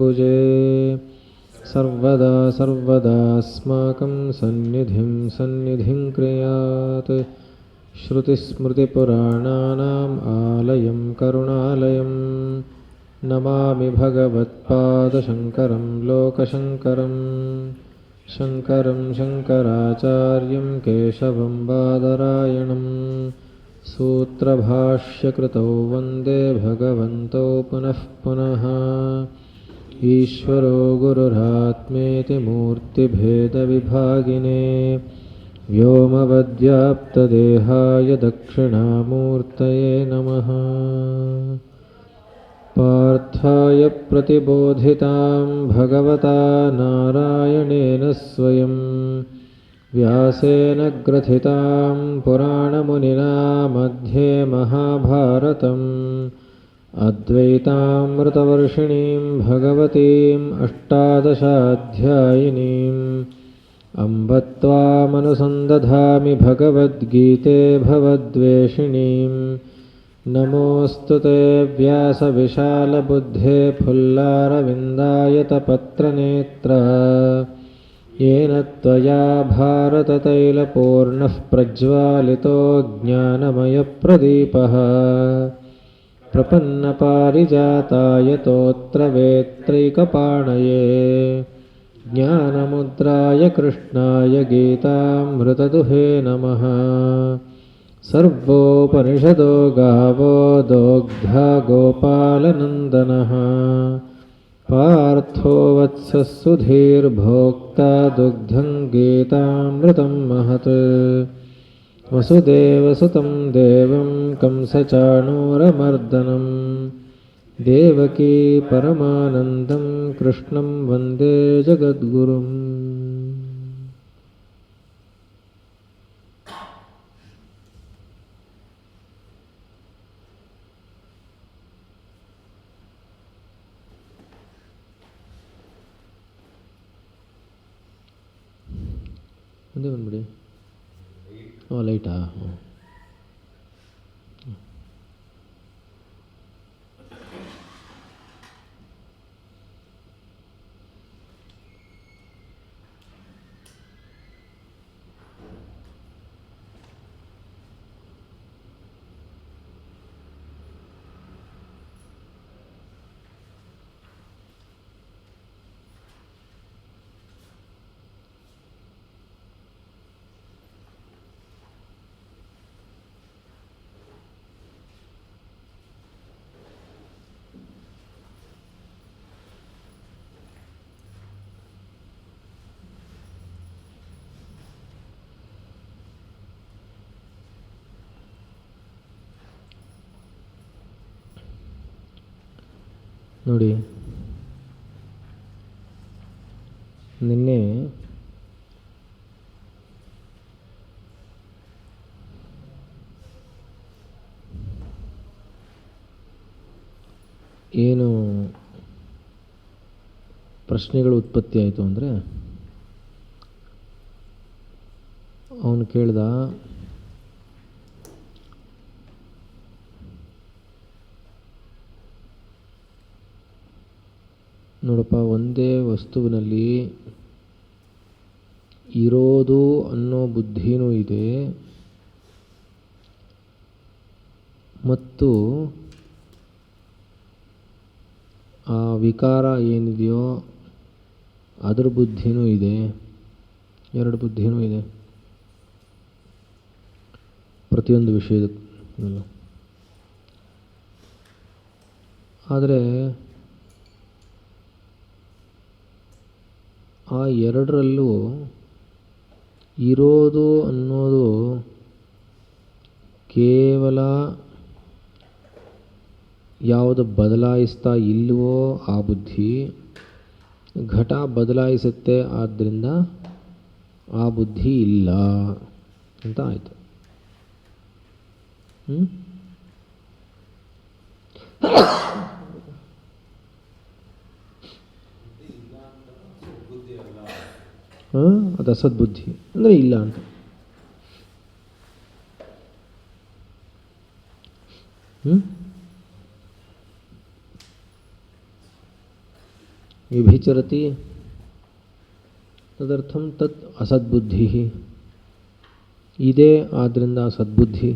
पदाम्बुजे सर्वदा सर्वदास्माकं सन्निधिं क्रियात् श्रुतिस्मृतिपुराणानाम् आलयं करुणालयं नमामि भगवत्पादशङ्करं लोकशङ्करं शङ्करं शङ्कराचार्यं केशवं बादरायणं सूत्रभाष्यकृतौ वन्दे भगवन्तौ पुनः पुनः ईश्वरो गुरुरात्मेति मूर्तिभेदविभागिने व्योमवद्व्याप्तदेहाय दक्षिणामूर्तये नमः पार्थाय प्रतिबोधितां भगवता नारायणेन स्वयं व्यासेन ग्रथितां पुराणमुनिना मध्ये महाभारतम् अद्वैतामृतवर्षिणीं भगवतीम् अष्टादशाध्यायिनीम् अम्ब त्वामनुसन्दधामि भगवद्गीते भवद्वेषिणीं नमोऽस्तु ते व्यासविशालबुद्धे फुल्लारविन्दायतपत्रनेत्र येन त्वया भारततैलपूर्णः प्रज्वालितो ज्ञानमयप्रदीपः प्रपन्नपारिजाताय तोत्रवेत्रैकपाणये ज्ञानमुद्राय कृष्णाय गीतामृतदुहे नमः सर्वोपनिषदो गावो दोग्धा गोपालनन्दनः पार्थो वत्सः सुधीर्भोक्ता दुग्धं गीतामृतं महत् वसुदेवसुतं देवं कंसचाणूरमर्दनं देवकी परमानन्दं कृष्णं वन्दे जगद्गुरुम् ಮುಂದೆ ಬಂದ್ಬಿಡಿ. ಲೈಟಾ? ನೋಡಿ, ನಿನ್ನೆ ಏನು ಪ್ರಶ್ನೆಗಳು ಉತ್ಪತ್ತಿ ಆಯಿತು ಅಂದರೆ, ಅವನು ಕೇಳ್ದ, ನೋಡಪ್ಪ, ಒಂದೇ ವಸ್ತುವಿನಲ್ಲಿ ಇರೋದು ಅನ್ನೋ ಬುದ್ಧಿನೂ ಇದೆ ಮತ್ತು ಆ ವಿಕಾರ ಏನಿದೆಯೋ ಅದರ ಬುದ್ಧಿನೂ ಇದೆ. ಎರಡು ಬುದ್ಧಿನೂ ಇದೆ ಪ್ರತಿಯೊಂದು ವಿಷಯದಲ್ಲೂ. ಆದರೆ ಆ ಎರಡರಲ್ಲೂ ಇರೋದು ಅನ್ನೋದು ಕೇವಲ ಯಾವುದು ಬದಲಾಯಿಸ್ತಾ ಇಲ್ಲವೋ ಆ ಬುದ್ಧಿ, ಘಟ ಬದಲಾಯಿಸುತ್ತೆ, ಆದ್ದರಿಂದ ಆ ಬುದ್ಧಿ ಇಲ್ಲ ಅಂತ ಆಯಿತು. ಅದು ಅಸದ್ಬುದ್ಧಿ ಅಂದರೆ ಇಲ್ಲ ಅಂತ. ವ್ಯಭಿಚರತಿ ತದರ್ಥಂ ತತ್ ಅಸದ್ಬುದ್ಧಿ. ಇದೆ ಆದ್ದರಿಂದ ಸದ್ಬುದ್ಧಿ.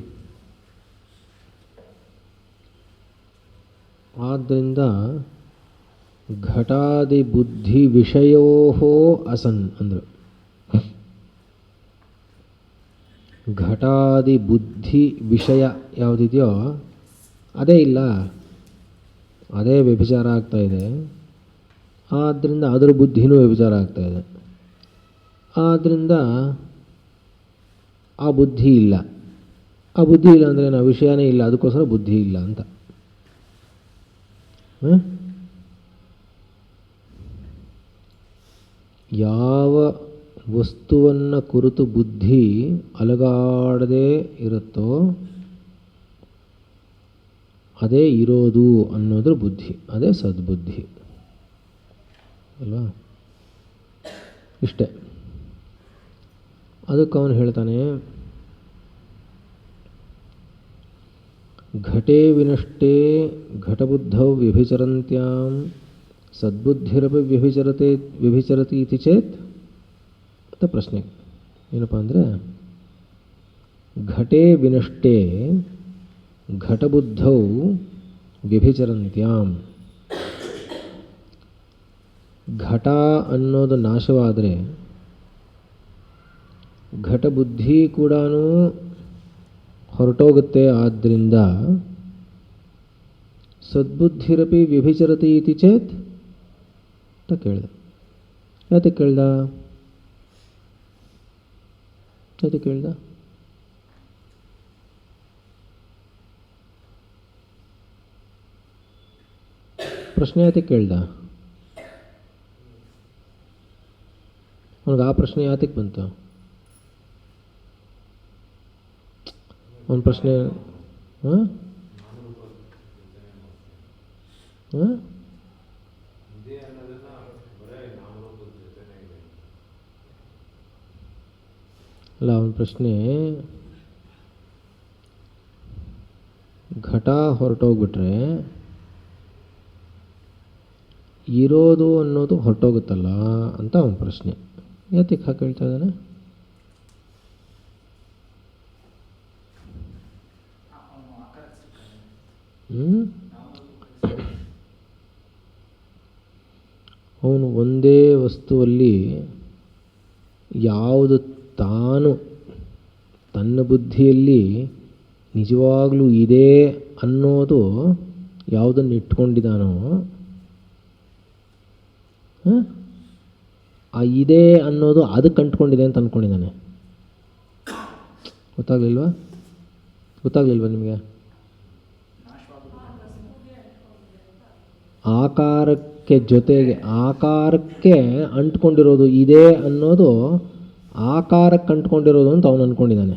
ಆದ್ದರಿಂದ ಘಟಾದಿ ಬುದ್ಧಿ ವಿಷಯೋ ಅಸನ್ ಅಂದರು. ಘಟಾದಿ ಬುದ್ಧಿ ವಿಷಯ ಯಾವುದಿದೆಯೋ ಅದೇ ಇಲ್ಲ, ಅದೇ ವ್ಯಭಿಚಾರ ಆಗ್ತಾಯಿದೆ. ಆದ್ದರಿಂದ ಅದರ ಬುದ್ಧಿನೂ ವ್ಯಭಿಚಾರ ಆಗ್ತಾಯಿದೆ. ಆದ್ದರಿಂದ ಆ ಬುದ್ಧಿ ಇಲ್ಲ. ಆ ಬುದ್ಧಿ ಇಲ್ಲ ಅಂದರೆ ನಾವು ವಿಷಯನೇ ಇಲ್ಲ, ಅದಕ್ಕೋಸ್ಕರ ಬುದ್ಧಿ ಇಲ್ಲ ಅಂತ. ಯಾವ ವಸ್ತುವನ್ನು ಕುರಿತು ಬುದ್ಧಿ ಅಲಗಾಡದೇ ಇರುತ್ತೋ ಅದೇ ಇರೋದು ಅನ್ನೋದ್ರ ಬುದ್ಧಿ, ಅದೇ ಸದ್ಬುದ್ಧಿ ಅಲ್ವಾ. ಇಷ್ಟೇ. ಅದಕ್ಕೆ ಅವನು ಹೇಳ್ತಾನೆ, ಘಟೇ ವಿನಷ್ಟೇ ಘಟಬುದ್ಧೌ ವ್ಯಭಿಚರಂತ್ಯಾಂ ಸದ್ಬುದ್ಧಿರಪಿ ವ್ಯಭಿಚರತಿ ಇತಿ ಚೇತ್ ಅಂತ ಪ್ರಶ್ನೆ. ಏನಪ್ಪ ಅಂದರೆ, ಘಟೇ ವಿನಷ್ಟೇ ಘಟಬುದ್ಧೌ ವ್ಯಭಿಚರಂತ್ಯಾಂ. ಘಟ ಅನ್ನೋದು ನಾಶವಾದರೆ ಘಟಬುದ್ಧಿ ಕೂಡ ಹೊರಟೋಗುತ್ತೆ. ಆದ್ದರಿಂದ ಸದ್ಬುದ್ಧಿರಪಿ ವ್ಯಭಿಚರತಿ ಇತಿ ಚೇತ್ ಅಂತ ಕೇಳ್ದ. ಯಾತಕ್ಕೆ ಕೇಳ್ದ? ಪ್ರಶ್ನೆ ಯಾತಕ್ಕೆ ಕೇಳ್ದ? ಅವನಿಗೆ ಆ ಪ್ರಶ್ನೆ ಯಾತಕ್ಕೆ ಬಂತು? ಒಂದು ಪ್ರಶ್ನೆ ಅಲ್ಲ, ಒಂದು ಪ್ರಶ್ನೆ, ಘಟ ಹೊರಟೋಗ್ಬಿಟ್ರೆ ಇರೋದು ಅನ್ನೋದು ಹೊರಟೋಗುತ್ತಲ್ಲ ಅಂತ ಒಂದು ಪ್ರಶ್ನೆ. ಯಾತಕ್ಕೆ ಹಾಕಿ ಹೇಳ್ತಾ ಇದ್ದಾನೆ? ಅವನು ಒಂದೇ ವಸ್ತುವಲ್ಲಿ ಯಾವುದು ತಾನು ತನ್ನ ಬುದ್ಧಿಯಲ್ಲಿ ನಿಜವಾಗಲೂ ಇದೆ ಅನ್ನೋದು ಯಾವುದನ್ನು ಇಟ್ಕೊಂಡಿದ್ದಾನೋ ಆ ಇದೆ ಅನ್ನೋದು ಅದಕ್ಕೆ ಅಂಟ್ಕೊಂಡಿದೆ ಅಂತ ಅಂದ್ಕೊಂಡಿದ್ದಾನೆ. ಗೊತ್ತಾಗಲಿಲ್ವಾ ನಿಮಗೆ? ಆಕಾರಕ್ಕೆ ಜೊತೆಗೆ ಆಕಾರಕ್ಕೆ ಅಂಟ್ಕೊಂಡಿರೋದು ಇದೆ ಅನ್ನೋದು ಆಕಾರಕ್ಕೆ ಅಂಟ್ಕೊಂಡಿರೋದು ಅಂತ ಅವನು ಅಂದ್ಕೊಂಡಿದ್ದಾನೆ.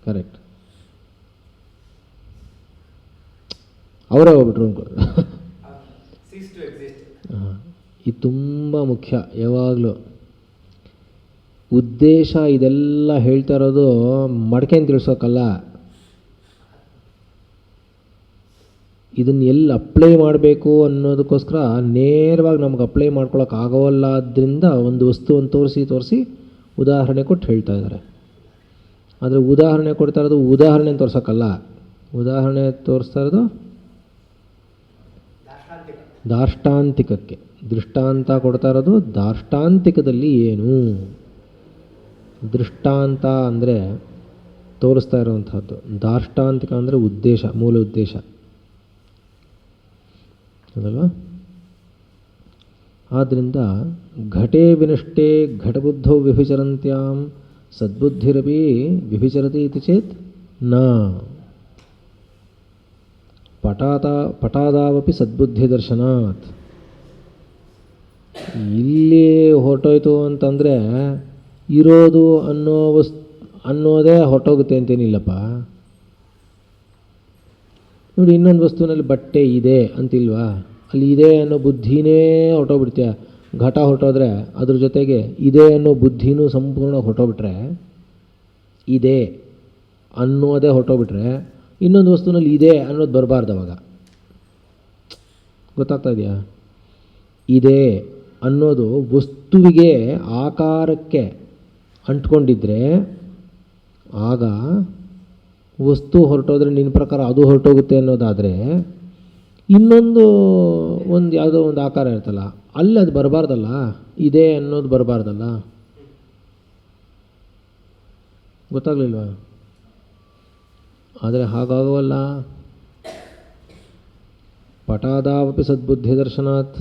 ಕರೆಕ್ಟ್. ಅವರೇ ಹೋಗ್ಬಿಟ್ರು ಅನ್ಕೊಳ್ಳಿ. ಇದು ತುಂಬ ಮುಖ್ಯ. ಯಾವಾಗಲೂ ಉದ್ದೇಶ ಇದೆಲ್ಲ ಹೇಳ್ತಾ ಇರೋದು ಮಡ್ಕೇನು ತಿಳಿಸೋಕ್ಕಲ್ಲ, ಇದನ್ನು ಎಲ್ಲಿ ಅಪ್ಲೈ ಮಾಡಬೇಕು ಅನ್ನೋದಕ್ಕೋಸ್ಕರ ನೇರವಾಗಿ ನಮ್ಗೆ ಅಪ್ಲೈ ಮಾಡ್ಕೊಳಕ್ಕೆ ಆಗೋಲ್ಲ. ಆದ್ದರಿಂದ ಒಂದು ವಸ್ತುವನ್ನು ತೋರಿಸಿ ಉದಾಹರಣೆ ಕೊಟ್ಟು ಹೇಳ್ತಾ ಇದ್ದಾರೆ. ಆದರೆ ಉದಾಹರಣೆ ಕೊಡ್ತಾ ಇರೋದು ಉದಾಹರಣೆ ತೋರ್ಸೋಕ್ಕಲ್ಲ, ಉದಾಹರಣೆ ತೋರಿಸ್ತಾ ಇರೋದು ದಾರ್ಷ್ಟಾಂತಿಕಕ್ಕೆ. ದೃಷ್ಟಾಂತ ಕೊಡ್ತಾ ಇರೋದು ದಾರ್ಷ್ಟಾಂತಿಕದಲ್ಲಿ ಏನು. ದೃಷ್ಟಾಂತ ಅಂದರೆ ತೋರಿಸ್ತಾ ಇರುವಂಥದ್ದು, ದಾರ್ಷ್ಟಾಂತಿಕ ಅಂದರೆ ಉದ್ದೇಶ, ಮೂಲ ಉದ್ದೇಶ ಅದಲ್ವಾ. ಆದ್ದರಿಂದ ಘಟೇ ವಿನಷ್ಟೇ ಘಟಬುದ್ಧೌ ವ್ಯಭಿಚರಂತ್ಯಾಂ ಸದ್ಬುದ್ಧಿರಪಿ ವ್ಯಭಿಚರತಿ ಇತಿ ಚೇತ್ ನ ಪಟಾದಾವಪಿ ಸದ್ಬುದ್ಧಿ ದರ್ಶನಾತ್. ಇಲ್ಲಿ ಹೊರಟೋಯ್ತು ಅಂತಂದರೆ ಇರೋದು ಅನ್ನೋದೇ ಹೊರಟೋಗುತ್ತೆ ಅಂತೇನಿಲ್ಲಪ್ಪ. ನೋಡಿ, ಇನ್ನೊಂದು ವಸ್ತುವಿನಲ್ಲಿ ಬಟ್ಟೆ ಇದೆ ಅಂತಿಲ್ವಾ, ಅಲ್ಲಿ ಇದೆ ಅನ್ನೋ ಬುದ್ಧಿನೇ ಹೊರಟೋಗ್ಬಿಡ್ತೀಯ. ಘಟ ಹೊರಟೋದ್ರೆ ಅದ್ರ ಜೊತೆಗೆ ಇದೆ ಅನ್ನೋ ಬುದ್ಧಿನೂ ಸಂಪೂರ್ಣ ಹೊರಟೋಗ್ಬಿಟ್ರೆ ಇದೆ ಅನ್ನೋದೇ ಹೊರಟೋಗ್ಬಿಟ್ರೆ ಇನ್ನೊಂದು ವಸ್ತುನಲ್ಲಿ ಇದೆ ಅನ್ನೋದು ಬರಬಾರ್ದು ಅವಾಗ. ಗೊತ್ತಾಗ್ತಾ ಇದೆಯಾ? ಇದೆ ಅನ್ನೋದು ವಸ್ತುವಿಗೆ ಆಕಾರಕ್ಕೆ ಅಂಟ್ಕೊಂಡಿದ್ರೆ ಆಗ ವಸ್ತು ಹೊರಟೋದ್ರೆ ನಿನ್ನ ಪ್ರಕಾರ ಅದು ಹೊರಟೋಗುತ್ತೆ ಅನ್ನೋದಾದರೆ ಇನ್ನೊಂದು ಯಾವುದೋ ಒಂದು ಆಕಾರ ಇರ್ತಲ್ಲ ಅಲ್ಲಿ ಅದು ಬರಬಾರ್ದಲ್ಲ, ಇದೆ ಅನ್ನೋದು ಬರಬಾರ್ದಲ್ಲ. ಗೊತ್ತಾಗಲಿಲ್ವಾ? ಆದರೆ ಹಾಗಾಗವಲ್ಲ. ಪಟಾದಾವಪಿ ಸದ್ಬುದ್ಧಿ ದರ್ಶನಾತ್.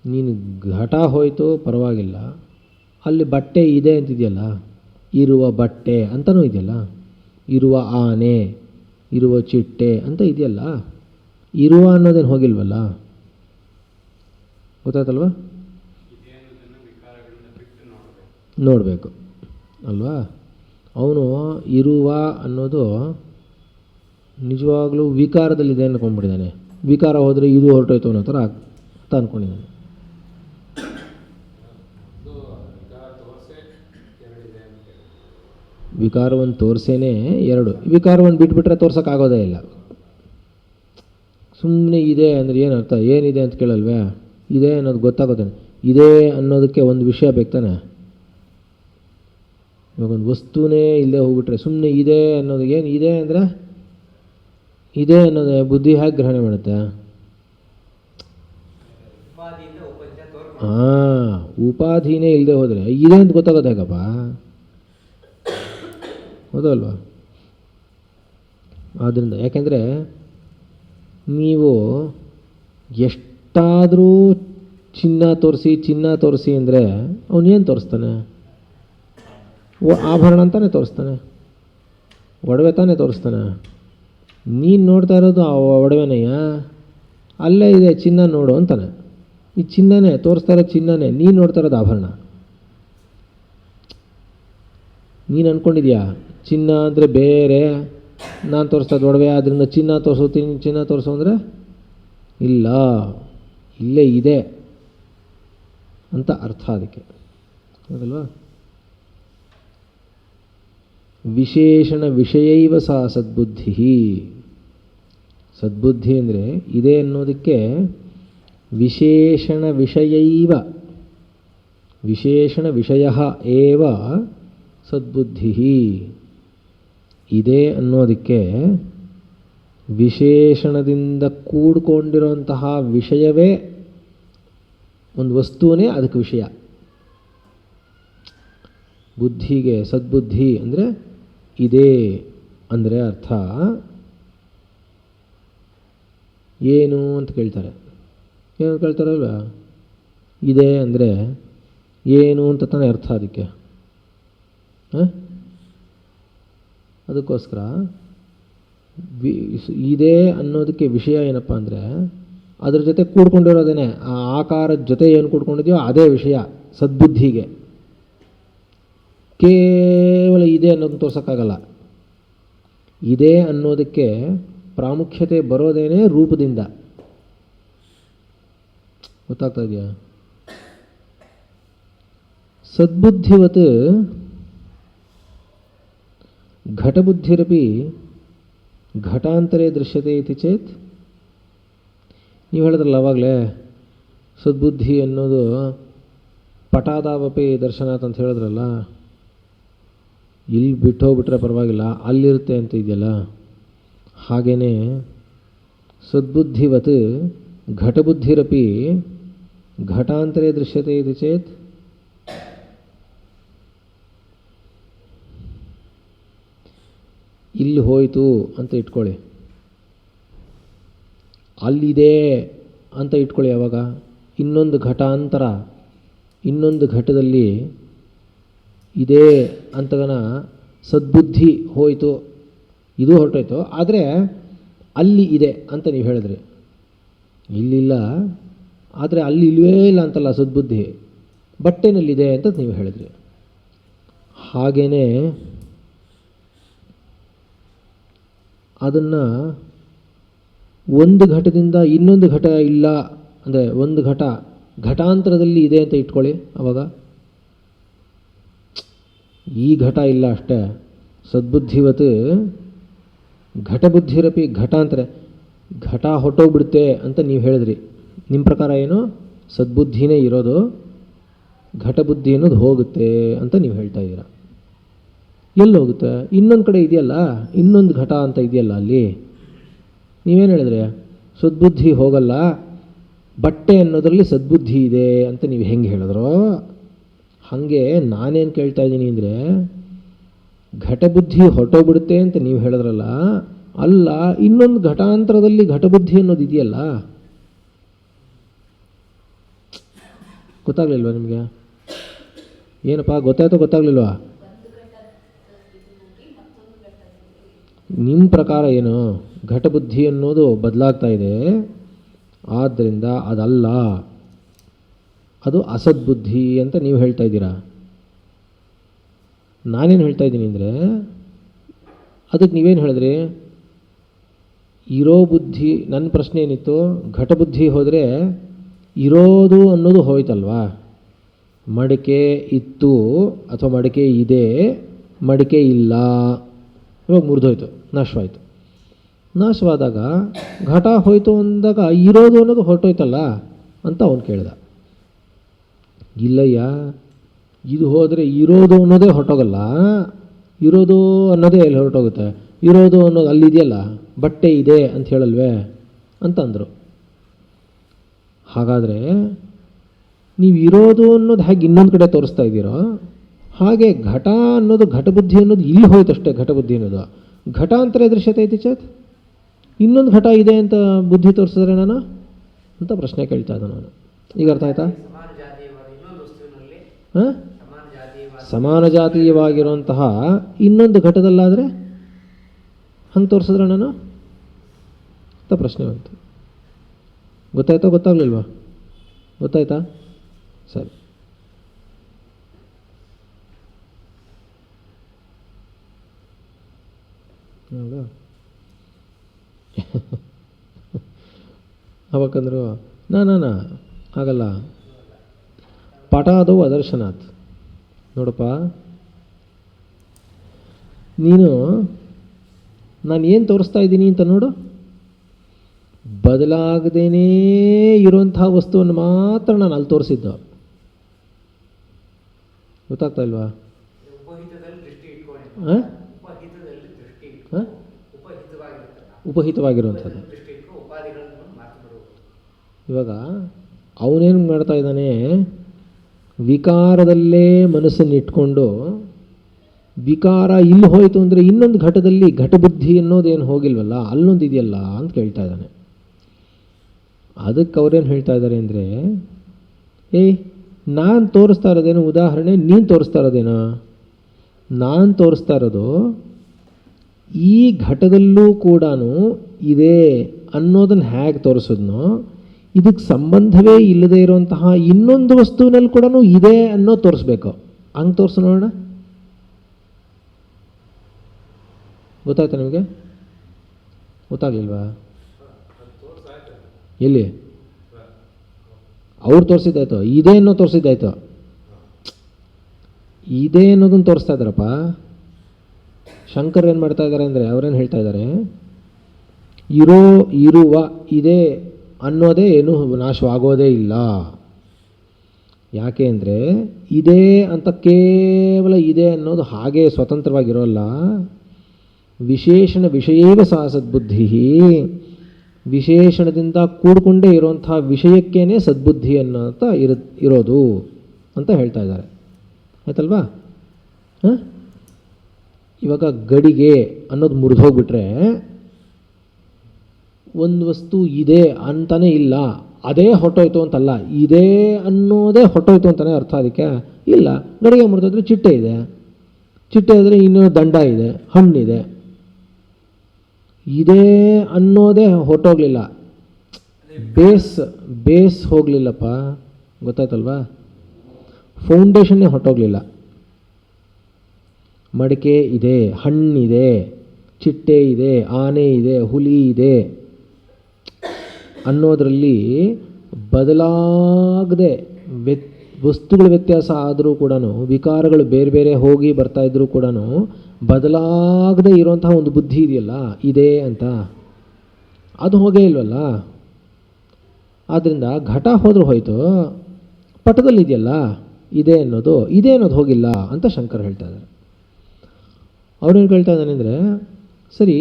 ನೀನು ಘಟ ಹೋಯಿತು ಪರವಾಗಿಲ್ಲ, ಅಲ್ಲಿ ಬಟ್ಟೆ ಇದೆ ಅಂತಿದೆಯಲ್ಲ, ಇರುವ ಬಟ್ಟೆ ಅಂತಲೂ ಇದೆಯಲ್ಲ, ಇರುವ ಆನೆ, ಇರುವ ಚಿಟ್ಟೆ ಅಂತ ಇದೆಯಲ್ಲ, ಇರುವ ಅನ್ನೋದೇನು ಹೋಗಿಲ್ವಲ್ಲ. ಗೊತ್ತಾಯ್ತಲ್ವ? ನೋಡಬೇಕು ಅಲ್ವಾ? ಅವನು ಇರುವ ಅನ್ನೋದು ನಿಜವಾಗ್ಲೂ ವಿಕಾರದಲ್ಲಿದೆ ಅಂದ್ಕೊಂಡ್ಬಿಟ್ಟಿದ್ದಾನೆ. ವಿಕಾರ ಹೋದರೆ ಇದು ಹೊರಟೋಯ್ತು ಅನ್ನೋ ಥರ ಅಂತ ಅಂದ್ಕೊಂಡಿದ್ದಾನೆ. ವಿಕಾರವನ್ನು ತೋರಿಸೇನೆ ಎರಡು, ವಿಕಾರವನ್ನು ಬಿಟ್ಬಿಟ್ರೆ ತೋರ್ಸೋಕ್ಕಾಗೋದೇ ಇಲ್ಲ. ಸುಮ್ಮನೆ ಇದೆ ಅಂದರೆ ಏನು ಅರ್ಥ? ಏನಿದೆ ಅಂತ ಕೇಳಲ್ವೇ? ಇದೆ ಅನ್ನೋದು ಗೊತ್ತಾಗೋದೇ. ಇದೆ ಅನ್ನೋದಕ್ಕೆ ಒಂದು ವಿಷಯ ಬೇಕಾನೆ. ಇವಾಗ ಒಂದು ವಸ್ತುನೇ ಇಲ್ಲದೆ ಹೋಗ್ಬಿಟ್ರೆ ಸುಮ್ಮನೆ ಇದೆ ಅನ್ನೋದು ಏನು ಇದೆ ಅಂದರೆ ಇದೆ ಅನ್ನೋದೇ ಬುದ್ಧಿ ಹೇಗೆ ಗ್ರಹಣೆ ಮಾಡುತ್ತೆ? ಹಾಂ, ಉಪಾಧಿನೇ ಇಲ್ಲದೆ ಹೋದರೆ ಇದೆ ಅಂತ ಗೊತ್ತಾಗೋದು ಹೇಗಪ್ಪ? ಹೌದಲ್ವಾ? ಆದ್ದರಿಂದ ಯಾಕೆಂದರೆ ನೀವು ಎಷ್ಟಾದರೂ ಚಿನ್ನ ತೋರಿಸಿ ಅಂದರೆ ಅವನೇನು ತೋರಿಸ್ತಾನೆ? ಆಭರಣ ಅಂತಾನೆ ತೋರಿಸ್ತಾನೆ, ಒಡವೆ ತಾನೇ ತೋರಿಸ್ತಾನೆ. ನೀನು ನೋಡ್ತಾ ಇರೋದು ಆ ಒಡವೆನೆಯ, ಅಲ್ಲೇ ಇದೆ ಚಿನ್ನ ನೋಡು ಅಂತಾನೆ. ಈ ಚಿನ್ನನೇ ತೋರಿಸ್ತಾ ಇರೋದು, ಚಿನ್ನನೇ. ನೀನು ನೋಡ್ತಾ ಇರೋದು ಆಭರಣ. ನೀನು ಅಂದ್ಕೊಂಡಿದ್ಯಾ ಚಿನ್ನ ಅಂದರೆ ಬೇರೆ, ನಾನು ತೋರಿಸ್ತಾ ಇದ್ದು ಒಡವೆ, ಆದ್ದರಿಂದ ಚಿನ್ನ ತೋರಿಸು ಅಂದರೆ ಇಲ್ಲ, ಇಲ್ಲೇ ಇದೆ ಅಂತ ಅರ್ಥ ಅದಕ್ಕೆ. ಹೌದಲ್ವಾ? ವಿಶೇಷಣ ವಿಷಯೈವ ಸಾ ಸದ್ಬುದ್ಧಿ. ಸದ್ಬುದ್ಧಿ ಅಂದರೆ ಇದೆ ಅನ್ನೋದಕ್ಕೆ ವಿಶೇಷಣ ವಿಷಯೈವ, ವಿಶೇಷಣ ವಿಷಯ ಏವ ಸದ್ಬುದ್ಧಿ. ಇದೆ ಅನ್ನೋದಕ್ಕೆ ವಿಶೇಷಣದಿಂದ ಕೂಡಿಕೊಂಡಿರುವಂತಹ ವಿಷಯವೇ, ಒಂದು ವಸ್ತುವೇ ಅದಕ್ಕೆ ವಿಷಯ. ಬುದ್ಧಿಗೆ ಸದ್ಬುದ್ಧಿ ಅಂದರೆ ಇದೆ ಅಂದರೆ ಅರ್ಥ ಏನು ಅಂತ ಕೇಳ್ತಾರೆ. ಏನು ಕೇಳ್ತಾರಲ್ವ? ಇದೆ ಅಂದರೆ ಏನು ಅಂತ ತಾನೇ ಅರ್ಥ ಅದಕ್ಕೆ. ಅದಕ್ಕೋಸ್ಕರ ಇದೆ ಅನ್ನೋದಕ್ಕೆ ವಿಷಯ ಏನಪ್ಪ ಅಂದರೆ ಅದ್ರ ಜೊತೆ ಕೂಡ್ಕೊಂಡಿರೋದೇನೆ, ಆ ಆಕಾರದ ಜೊತೆ ಏನು ಕೂಡ್ಕೊಂಡಿದೆಯೋ ಅದೇ ವಿಷಯ ಸದ್ಬುದ್ಧಿಗೆ. ಕೇವಲ ಇದೆ ಅನ್ನೋದನ್ನು ತೋರ್ಸೋಕ್ಕಾಗಲ್ಲ. ಇದೆ ಅನ್ನೋದಕ್ಕೆ ಪ್ರಾಮುಖ್ಯತೆ ಬರೋದೇನೆ ರೂಪದಿಂದ. ಗೊತ್ತಾಗ್ತಾ ಇದೆಯಾ? ಸದ್ಬುದ್ಧಿವತ್ ಘಟಬುದ್ಧಿರಪಿ ಘಟಾಂತರೇ ದೃಶ್ಯತೆ ಇತಿ ಚೇತ್. ನೀವು ಹೇಳಿದ್ರಲ್ಲ ಅವಾಗಲೇ ಸದ್ಬುದ್ಧಿ ಅನ್ನೋದು ಪಟಾದಾವಪಿ ದರ್ಶನಾತ್ ಅಂತ ಹೇಳಿದ್ರಲ್ಲ, ಇಲ್ಲಿ ಬಿಟ್ಟು ಹೋಗ್ಬಿಟ್ರೆ ಪರವಾಗಿಲ್ಲ, ಅಲ್ಲಿರುತ್ತೆ ಅಂತ ಇದೆಯಲ್ಲ. ಹಾಗೆಯೇ ಸದ್ಬುದ್ಧಿವತ್ ಘಟಬುದ್ಧಿರಪಿ ಘಟಾಂತರೇ ದೃಶ್ಯತೆ ಇತಿ ಚೇತ್ ಇಲ್ಲಿ ಹೋಯಿತು ಅಂತ ಇಟ್ಕೊಳ್ಳಿ, ಅಲ್ಲಿದೆ ಅಂತ ಇಟ್ಕೊಳ್ಳಿ. ಯಾವಾಗ ಇನ್ನೊಂದು ಘಟಾಂತರ, ಇನ್ನೊಂದು ಘಟದಲ್ಲಿ ಇದೆ ಅಂತಗನ ಸದ್ಬುದ್ಧಿ ಹೋಯಿತು, ಇದು ಹೊರಟೋಯ್ತು. ಆದರೆ ಅಲ್ಲಿ ಇದೆ ಅಂತ ನೀವು ಹೇಳಿದ್ರಿ, ಇಲ್ಲಿಲ್ಲ, ಆದರೆ ಅಲ್ಲಿ ಇಲ್ಲವೇ ಇಲ್ಲ ಅಂತಲ್ಲ ಸದ್ಬುದ್ಧಿ, ಬಟ್ಟೆನಲ್ಲಿದೆ ಅಂತ ನೀವು ಹೇಳಿದ್ರಿ. ಹಾಗೆಯೇ ಅದನ್ನು ಒಂದು ಘಟದಿಂದ ಇನ್ನೊಂದು ಘಟ ಇಲ್ಲ ಅಂದರೆ ಒಂದು ಘಟಾಂತರದಲ್ಲಿ ಇದೆ ಅಂತ ಇಟ್ಕೊಳ್ಳಿ. ಆವಾಗ ಈ ಘಟ ಇಲ್ಲ ಅಷ್ಟೇ. ಸದ್ಬುದ್ಧಿವತ್ ಘಟಬುದ್ಧಿರಪಿ ಘಟ ಅಂತಾರೆ. ಘಟ ಹೊಟ್ಟೋಗ್ಬಿಡುತ್ತೆ ಅಂತ ನೀವು ಹೇಳಿದ್ರಿ. ನಿಮ್ಮ ಪ್ರಕಾರ ಏನು? ಸದ್ಬುದ್ಧಿನೇ ಇರೋದು, ಘಟಬುದ್ಧಿ ಅನ್ನೋದು ಹೋಗುತ್ತೆ ಅಂತ ನೀವು ಹೇಳ್ತಾ ಇದ್ದೀರಾ. ಎಲ್ಲಿ ಹೋಗುತ್ತೆ? ಇನ್ನೊಂದು ಕಡೆ ಇದೆಯಲ್ಲ, ಇನ್ನೊಂದು ಘಟ ಅಂತ ಇದೆಯಲ್ಲ ಅಲ್ಲಿ. ನೀವೇನು ಹೇಳಿದ್ರಿ? ಸದ್ಬುದ್ಧಿ ಹೋಗಲ್ಲ, ಬಟ್ಟೆ ಅನ್ನೋದರಲ್ಲಿ ಸದ್ಬುದ್ಧಿ ಇದೆ ಅಂತ ನೀವು ಹೆಂಗೆ ಹೇಳಿದ್ರೋ ಹಾಗೆ ನಾನೇನು ಕೇಳ್ತಾ ಇದ್ದೀನಿ ಅಂದರೆ, ಘಟಬುದ್ಧಿ ಹೊರಟೋಗ್ಬಿಡುತ್ತೆ ಅಂತ ನೀವು ಹೇಳಿದ್ರಲ್ಲ, ಅಲ್ಲ ಇನ್ನೊಂದು ಘಟಾಂತರದಲ್ಲಿ ಘಟಬುದ್ಧಿ ಅನ್ನೋದು ಇದೆಯಲ್ಲ. ಗೊತ್ತಾಗಲಿಲ್ವಾ ನಿಮಗೆ? ಏನಪ್ಪ ಗೊತ್ತಾಯ್ತೋ ಗೊತ್ತಾಗಲಿಲ್ವಾ? ನಿಮ್ಮ ಪ್ರಕಾರ ಏನು? ಘಟಬುದ್ಧಿ ಅನ್ನೋದು ಬದಲಾಗ್ತಾ ಇದೆ, ಆದ್ದರಿಂದ ಅದಲ್ಲ, ಅದು ಅಸದ್ಬುದ್ಧಿ ಅಂತ ನೀವು ಹೇಳ್ತಾ ಇದ್ದೀರಾ. ನಾನೇನು ಹೇಳ್ತಾ ಇದ್ದೀನಿ ಅಂದರೆ, ಅದಕ್ಕೆ ನೀವೇನು ಹೇಳಿದ್ರಿ? ಇರೋ ಬುದ್ಧಿ. ನನ್ನ ಪ್ರಶ್ನೆ ಏನಿತ್ತು, ಘಟಬುದ್ಧಿ ಹೋದರೆ ಇರೋದು ಅನ್ನೋದು ಹೋಯ್ತಲ್ವಾ? ಮಡಿಕೆ ಇತ್ತು ಅಥವಾ ಮಡಿಕೆ ಇದೆ, ಮಡಿಕೆ ಇಲ್ಲ, ಇವಾಗ ಮುರಿದೋಯ್ತು, ನಾಶವಾಯಿತು. ನಾಶವಾದಾಗ ಘಟ ಹೋಯ್ತು ಅಂದಾಗ ಇರೋದು ಅನ್ನೋದು ಹೊರಟೋಯ್ತಲ್ಲ ಅಂತ ಅವನು ಕೇಳ್ದ. ಇಲ್ಲಯ್ಯ, ಇದು ಹೋದರೆ ಇರೋದು ಅನ್ನೋದೇ ಹೊರಟೋಗಲ್ಲ, ಇರೋದು ಅನ್ನೋದೇ ಎಲ್ಲಿ ಹೊರಟೋಗುತ್ತೆ? ಇರೋದು ಅನ್ನೋದು ಅಲ್ಲಿದೆಯಲ್ಲ, ಬಟ್ಟೆ ಇದೆ ಅಂತ ಹೇಳಲ್ವೇ ಅಂತಂದರು. ಹಾಗಾದರೆ ನೀವು ಇರೋದು ಅನ್ನೋದು ಹೇಗೆ ಇನ್ನೊಂದು ಕಡೆ ತೋರಿಸ್ತಾ ಇದ್ದೀರೋ ಹಾಗೆ ಘಟ ಅನ್ನೋದು, ಘಟಬುದ್ಧಿ ಅನ್ನೋದು ಇಲ್ಲಿ ಹೋಯ್ತಷ್ಟೇ. ಘಟಬುದ್ಧಿ ಅನ್ನೋದು ಘಟಾಂತರ ದೃಶ್ಯತೆ ಐತಿ ಚೇತ್, ಇನ್ನೊಂದು ಘಟ ಇದೆ ಅಂತ ಬುದ್ಧಿ ತೋರಿಸಿದ್ರೆ ನಾನು ಅಂತ ಪ್ರಶ್ನೆ ಕೇಳ್ತಾ ಇದ್ದೆ ನಾನು. ಈಗ ಅರ್ಥ ಆಯ್ತಾ? ಹಾಂ, ಸಮಾನ ಜಾತೀಯವಾಗಿರುವಂತಹ ಇನ್ನೊಂದು ಘಟದಲ್ಲಾದರೆ ಹಂಗೆ ತೋರಿಸಿದ್ರೆ ನಾನು ಅಂತ ಪ್ರಶ್ನೆ ಬಂತು. ಗೊತ್ತಾಯ್ತಾ ಗೊತ್ತಾಗಲಿಲ್ವಾ? ಗೊತ್ತಾಯ್ತಾ? ಸರಿ. ಹೌದಾ? ಅವಕ್ಕಂದ್ರು ನಾ ಹಾಗಲ್ಲ, ಪಟಾದವು ಅದರ್ಶನಾಥ್. ನೋಡಪ್ಪ, ನೀನು ನಾನು ಏನು ತೋರಿಸ್ತಾ ಇದ್ದೀನಿ ಅಂತ ನೋಡು, ಬದಲಾಗದೇನೇ ಇರುವಂಥ ವಸ್ತುವನ್ನು ಮಾತ್ರ ನಾನು ಅಲ್ಲಿ ತೋರಿಸಿದ್ದು. ಗೊತ್ತಾಗ್ತಾ ಇಲ್ವಾ? ಉಪಹಿತವಾಗಿರುವಂಥದ್ದು. ಇವಾಗ ಅವನೇನು ಮಾಡ್ತಾ ಇದ್ದಾನೆ, ವಿಕಾರದಲ್ಲೇ ಮನಸ್ಸನ್ನು ಇಟ್ಕೊಂಡು, ವಿಕಾರ ಇಲ್ಲಿ ಹೋಯಿತು ಅಂದರೆ ಇನ್ನೊಂದು ಘಟದಲ್ಲಿ ಘಟಬುದ್ಧಿ ಅನ್ನೋದೇನು ಹೋಗಿಲ್ವಲ್ಲ, ಅಲ್ಲೊಂದು ಇದೆಯಲ್ಲ ಅಂತ ಕೇಳ್ತಾ ಇದ್ದಾನೆ. ಅದಕ್ಕೆ ಅವ್ರೇನು ಹೇಳ್ತಾ ಇದ್ದಾರೆ ಅಂದರೆ, ನಾನು ತೋರಿಸ್ತಾ ಇರೋದೇನು ಉದಾಹರಣೆ, ನೀನು ತೋರಿಸ್ತಾ ಇರೋದೇನೋ? ನಾನು ತೋರಿಸ್ತಾ ಇರೋದು ಈ ಘಟದಲ್ಲೂ ಕೂಡ ಇದೆ ಅನ್ನೋದನ್ನು ಹೇಗೆ ತೋರಿಸೋದ್ನೋ, ಇದಕ್ಕೆ ಸಂಬಂಧವೇ ಇಲ್ಲದೆ ಇರುವಂತಹ ಇನ್ನೊಂದು ವಸ್ತುವಿನಲ್ಲಿ ಕೂಡ ಇದೆ ಅನ್ನೋ ತೋರಿಸ್ಬೇಕು. ಹಂಗೆ ತೋರಿಸೋ ನೋಡೋಣ. ಗೊತ್ತಾಯ್ತಾ ನಿಮಗೆ? ಗೊತ್ತಾಗಲಿಲ್ವಾ? ಎಲ್ಲಿ ಅವ್ರು ತೋರಿಸಿದ್ದಾಯ್ತು, ಇದೆ ಅನ್ನೋ ತೋರಿಸಿದ್ದಾಯ್ತು. ಇದೆ ಅನ್ನೋದನ್ನು ತೋರಿಸ್ತಾ ಇದ್ದಾರಪ್ಪ. ಶಂಕರ್ ಏನು ಮಾಡ್ತಾ ಇದ್ದಾರೆ ಅಂದರೆ, ಅವರೇನು ಹೇಳ್ತಾ ಇದ್ದಾರೆ, ಇರುವ ಇದೆ ಅನ್ನೋದೇ ಏನು ನಾಶವಾಗೋದೇ ಇಲ್ಲ. ಯಾಕೆ ಅಂದರೆ, ಇದೆ ಅಂತ ಕೇವಲ ಇದೆ ಅನ್ನೋದು ಹಾಗೆ ಸ್ವತಂತ್ರವಾಗಿರೋಲ್ಲ. ವಿಶೇಷಣ ವಿಷಯೇವ ಸಾ ಸದ್ಬುದ್ಧಿ, ವಿಶೇಷಣದಿಂದ ಕೂಡಿಕೊಂಡೇ ಇರುವಂಥ ವಿಷಯಕ್ಕೇನೆ ಸದ್ಬುದ್ಧಿ ಅನ್ನೋಂಥ ಇರೋದು ಅಂತ ಹೇಳ್ತಾ ಇದ್ದಾರೆ. ಆಯ್ತಲ್ವಾ? ಹಾಂ, ಇವಾಗ ಗಡಿಗೆ ಅನ್ನೋದು ಮುರಿದೋಗ್ಬಿಟ್ರೆ ಒಂದು ವಸ್ತು ಇದೆ ಅಂತಾನೆ ಇಲ್ಲ, ಅದೇ ಹೊಟ್ಟೋಯ್ತು ಅಂತಲ್ಲ, ಇದೆ ಅನ್ನೋದೇ ಹೊಟ್ಟೋಯ್ತು ಅಂತಲೇ ಅರ್ಥ. ಅದಕ್ಕೆ ಇಲ್ಲ, ಗಡಿಗೆ ಮುರಿದೋದ್ರೆ ಚಿಟ್ಟೆ ಇದೆ, ಚಿಟ್ಟೆ ಇದ್ದರೆ ಇನ್ನೂ ದಂಡ ಇದೆ, ಹಣ್ಣಿದೆ. ಇದೆ ಅನ್ನೋದೇ ಹೊಟ್ಟೋಗ್ಲಿಲ್ಲ, ಬೇಸ್ ಹೋಗಲಿಲ್ಲಪ್ಪ. ಗೊತ್ತಾಯ್ತಲ್ವಾ? ಫೌಂಡೇಶನ್ನೇ ಹೊಟ್ಟೋಗ್ಲಿಲ್ಲ. ಮಡಿಕೆ ಇದೆ, ಹಣ್ಣಿದೆ, ಚಿಟ್ಟೆ ಇದೆ, ಆನೆ ಇದೆ, ಹುಲಿ ಇದೆ ಅನ್ನೋದರಲ್ಲಿ ಬದಲಾಗದೆ ವಸ್ತುಗಳ ವ್ಯತ್ಯಾಸ ಆದರೂ ಕೂಡ, ವಿಕಾರಗಳು ಬೇರೆ ಬೇರೆ ಹೋಗಿ ಬರ್ತಾ ಇದ್ದರೂ ಕೂಡ ಬದಲಾಗದೇ ಇರುವಂತಹ ಒಂದು ಬುದ್ಧಿ ಇದೆಯಲ್ಲ, ಇದೆ ಅಂತ, ಅದು ಹೋಗೇ ಇಲ್ವಲ್ಲ. ಆದ್ದರಿಂದ ಘಟ ಹೋದರೂ ಹೋಯಿತು, ಪಟದಲ್ಲಿದೆಯಲ್ಲ ಇದೆ ಅನ್ನೋದು ಹೋಗಿಲ್ಲ ಅಂತ ಶಂಕರ್ ಹೇಳ್ತಾ ಇದ್ದಾರೆ. ಅವ್ರೇನು ಕೇಳ್ತಾ ಇದ್ದಾನೆ ಅಂದರೆ, ಸರಿ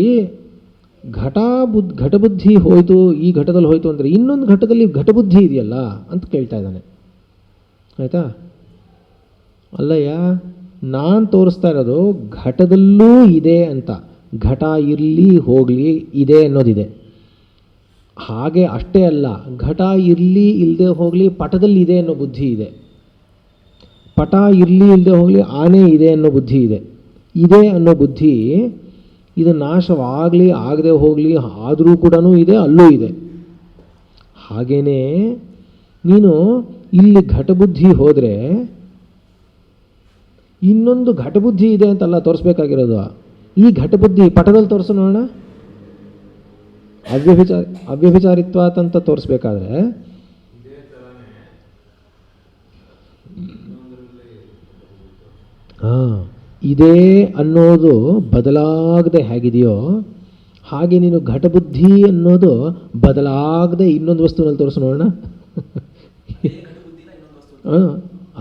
ಘಟಬುದ್ಧಿ ಹೋಯಿತು, ಈ ಘಟದಲ್ಲಿ ಹೋಯಿತು ಅಂದರೆ ಇನ್ನೊಂದು ಘಟದಲ್ಲಿ ಘಟಬುದ್ಧಿ ಇದೆಯಲ್ಲ ಅಂತ ಕೇಳ್ತಾ ಇದ್ದಾನೆ. ಆಯಿತಾ? ಅಲ್ಲಯ್ಯ, ನಾನು ತೋರಿಸ್ತಾ ಇರೋದು ಘಟದಲ್ಲೂ ಇದೆ ಅಂತ, ಘಟ ಇರಲಿ ಹೋಗಲಿ ಇದೆ ಅನ್ನೋದಿದೆ. ಹಾಗೆ ಅಷ್ಟೇ ಅಲ್ಲ, ಘಟ ಇರಲಿ ಇಲ್ಲದೆ ಹೋಗಲಿ ಪಟದಲ್ಲಿ ಇದೆ ಅನ್ನೋ ಬುದ್ಧಿ ಇದೆ, ಪಟ ಇರಲಿ ಇಲ್ಲದೆ ಹೋಗಲಿ ಆನೆ ಇದೆ ಅನ್ನೋ ಬುದ್ಧಿ ಇದೆ. ಇದೆ ಅನ್ನೋ ಬುದ್ಧಿ ಇದು ನಾಶವಾಗಲಿ ಆಗದೆ ಹೋಗಲಿ ಆದರೂ ಕೂಡ ಇದೆ, ಅಲ್ಲೂ ಇದೆ. ಹಾಗೇ ನೀನು ಇಲ್ಲಿ ಘಟಬುದ್ಧಿ ಹೋದರೆ ಇನ್ನೊಂದು ಘಟಬುದ್ಧಿ ಇದೆ ಅಂತಲ್ಲ ತೋರಿಸ್ಬೇಕಾಗಿರೋದು, ಈ ಘಟಬುದ್ಧಿ ಪಟದಲ್ಲಿ ತೋರಿಸು ನೋಡೋಣ. ಅವ್ಯಭಿಚಾರಿತ್ವಾತ್ ಅಂತ ತೋರಿಸ್ಬೇಕಾದ್ರೆ ಇದೇ ಅನ್ನೋದು ಬದಲಾಗದೆ ಹೇಗಿದೆಯೋ ಹಾಗೆ ನೀನು ಘಟಬುದ್ಧಿ ಅನ್ನೋದು ಬದಲಾಗದೆ ಇನ್ನೊಂದು ವಸ್ತುವಿನಲ್ಲಿ ತೋರಿಸು ನೋಡೋಣ.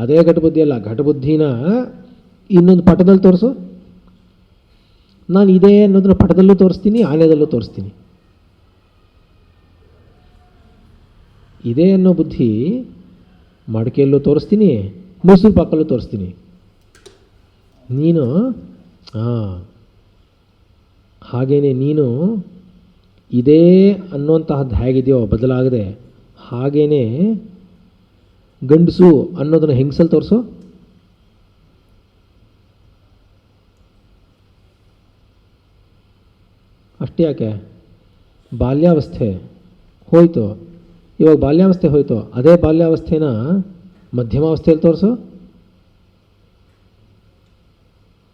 ಅದೇ ಘಟಬುದ್ಧಿ ಅಲ್ಲ, ಘಟಬುದ್ಧಿನ ಇನ್ನೊಂದು ಪಟದಲ್ಲಿ ತೋರಿಸು. ನಾನು ಇದೇ ಅನ್ನೋದನ್ನ ಪಟದಲ್ಲೂ ತೋರಿಸ್ತೀನಿ, ಆನೆಯದಲ್ಲೂ ತೋರಿಸ್ತೀನಿ. ಇದೇ ಅನ್ನೋ ಬುದ್ಧಿ ಮಡಿಕೆಯಲ್ಲೂ ತೋರಿಸ್ತೀನಿ, ಮೈಸೂರು ಪಾಕಲ್ಲೂ ತೋರಿಸ್ತೀನಿ. ನೀನು ಹಾಗೇನೆ ನೀನು ಇದೇ ಅನ್ನುವಂತಹದ್ದು ಹೇಗಿದೆಯೋ ಬದಲಾಗದೆ, ಹಾಗೇ ಗಂಡಸು ಅನ್ನೋದನ್ನು ಹೆಂಗಸಲ್ಲಿ ತೋರಿಸು. ಅಷ್ಟೇ ಯಾಕೆ, ಬಾಲ್ಯಾವಸ್ಥೆ ಹೋಯಿತು, ಇವಾಗ ಬಾಲ್ಯಾವಸ್ಥೆ ಹೋಯಿತು, ಅದೇ ಬಾಲ್ಯಾವಸ್ಥೆನ ಮಧ್ಯಮಾವಸ್ಥೆಯಲ್ಲಿ ತೋರಿಸು.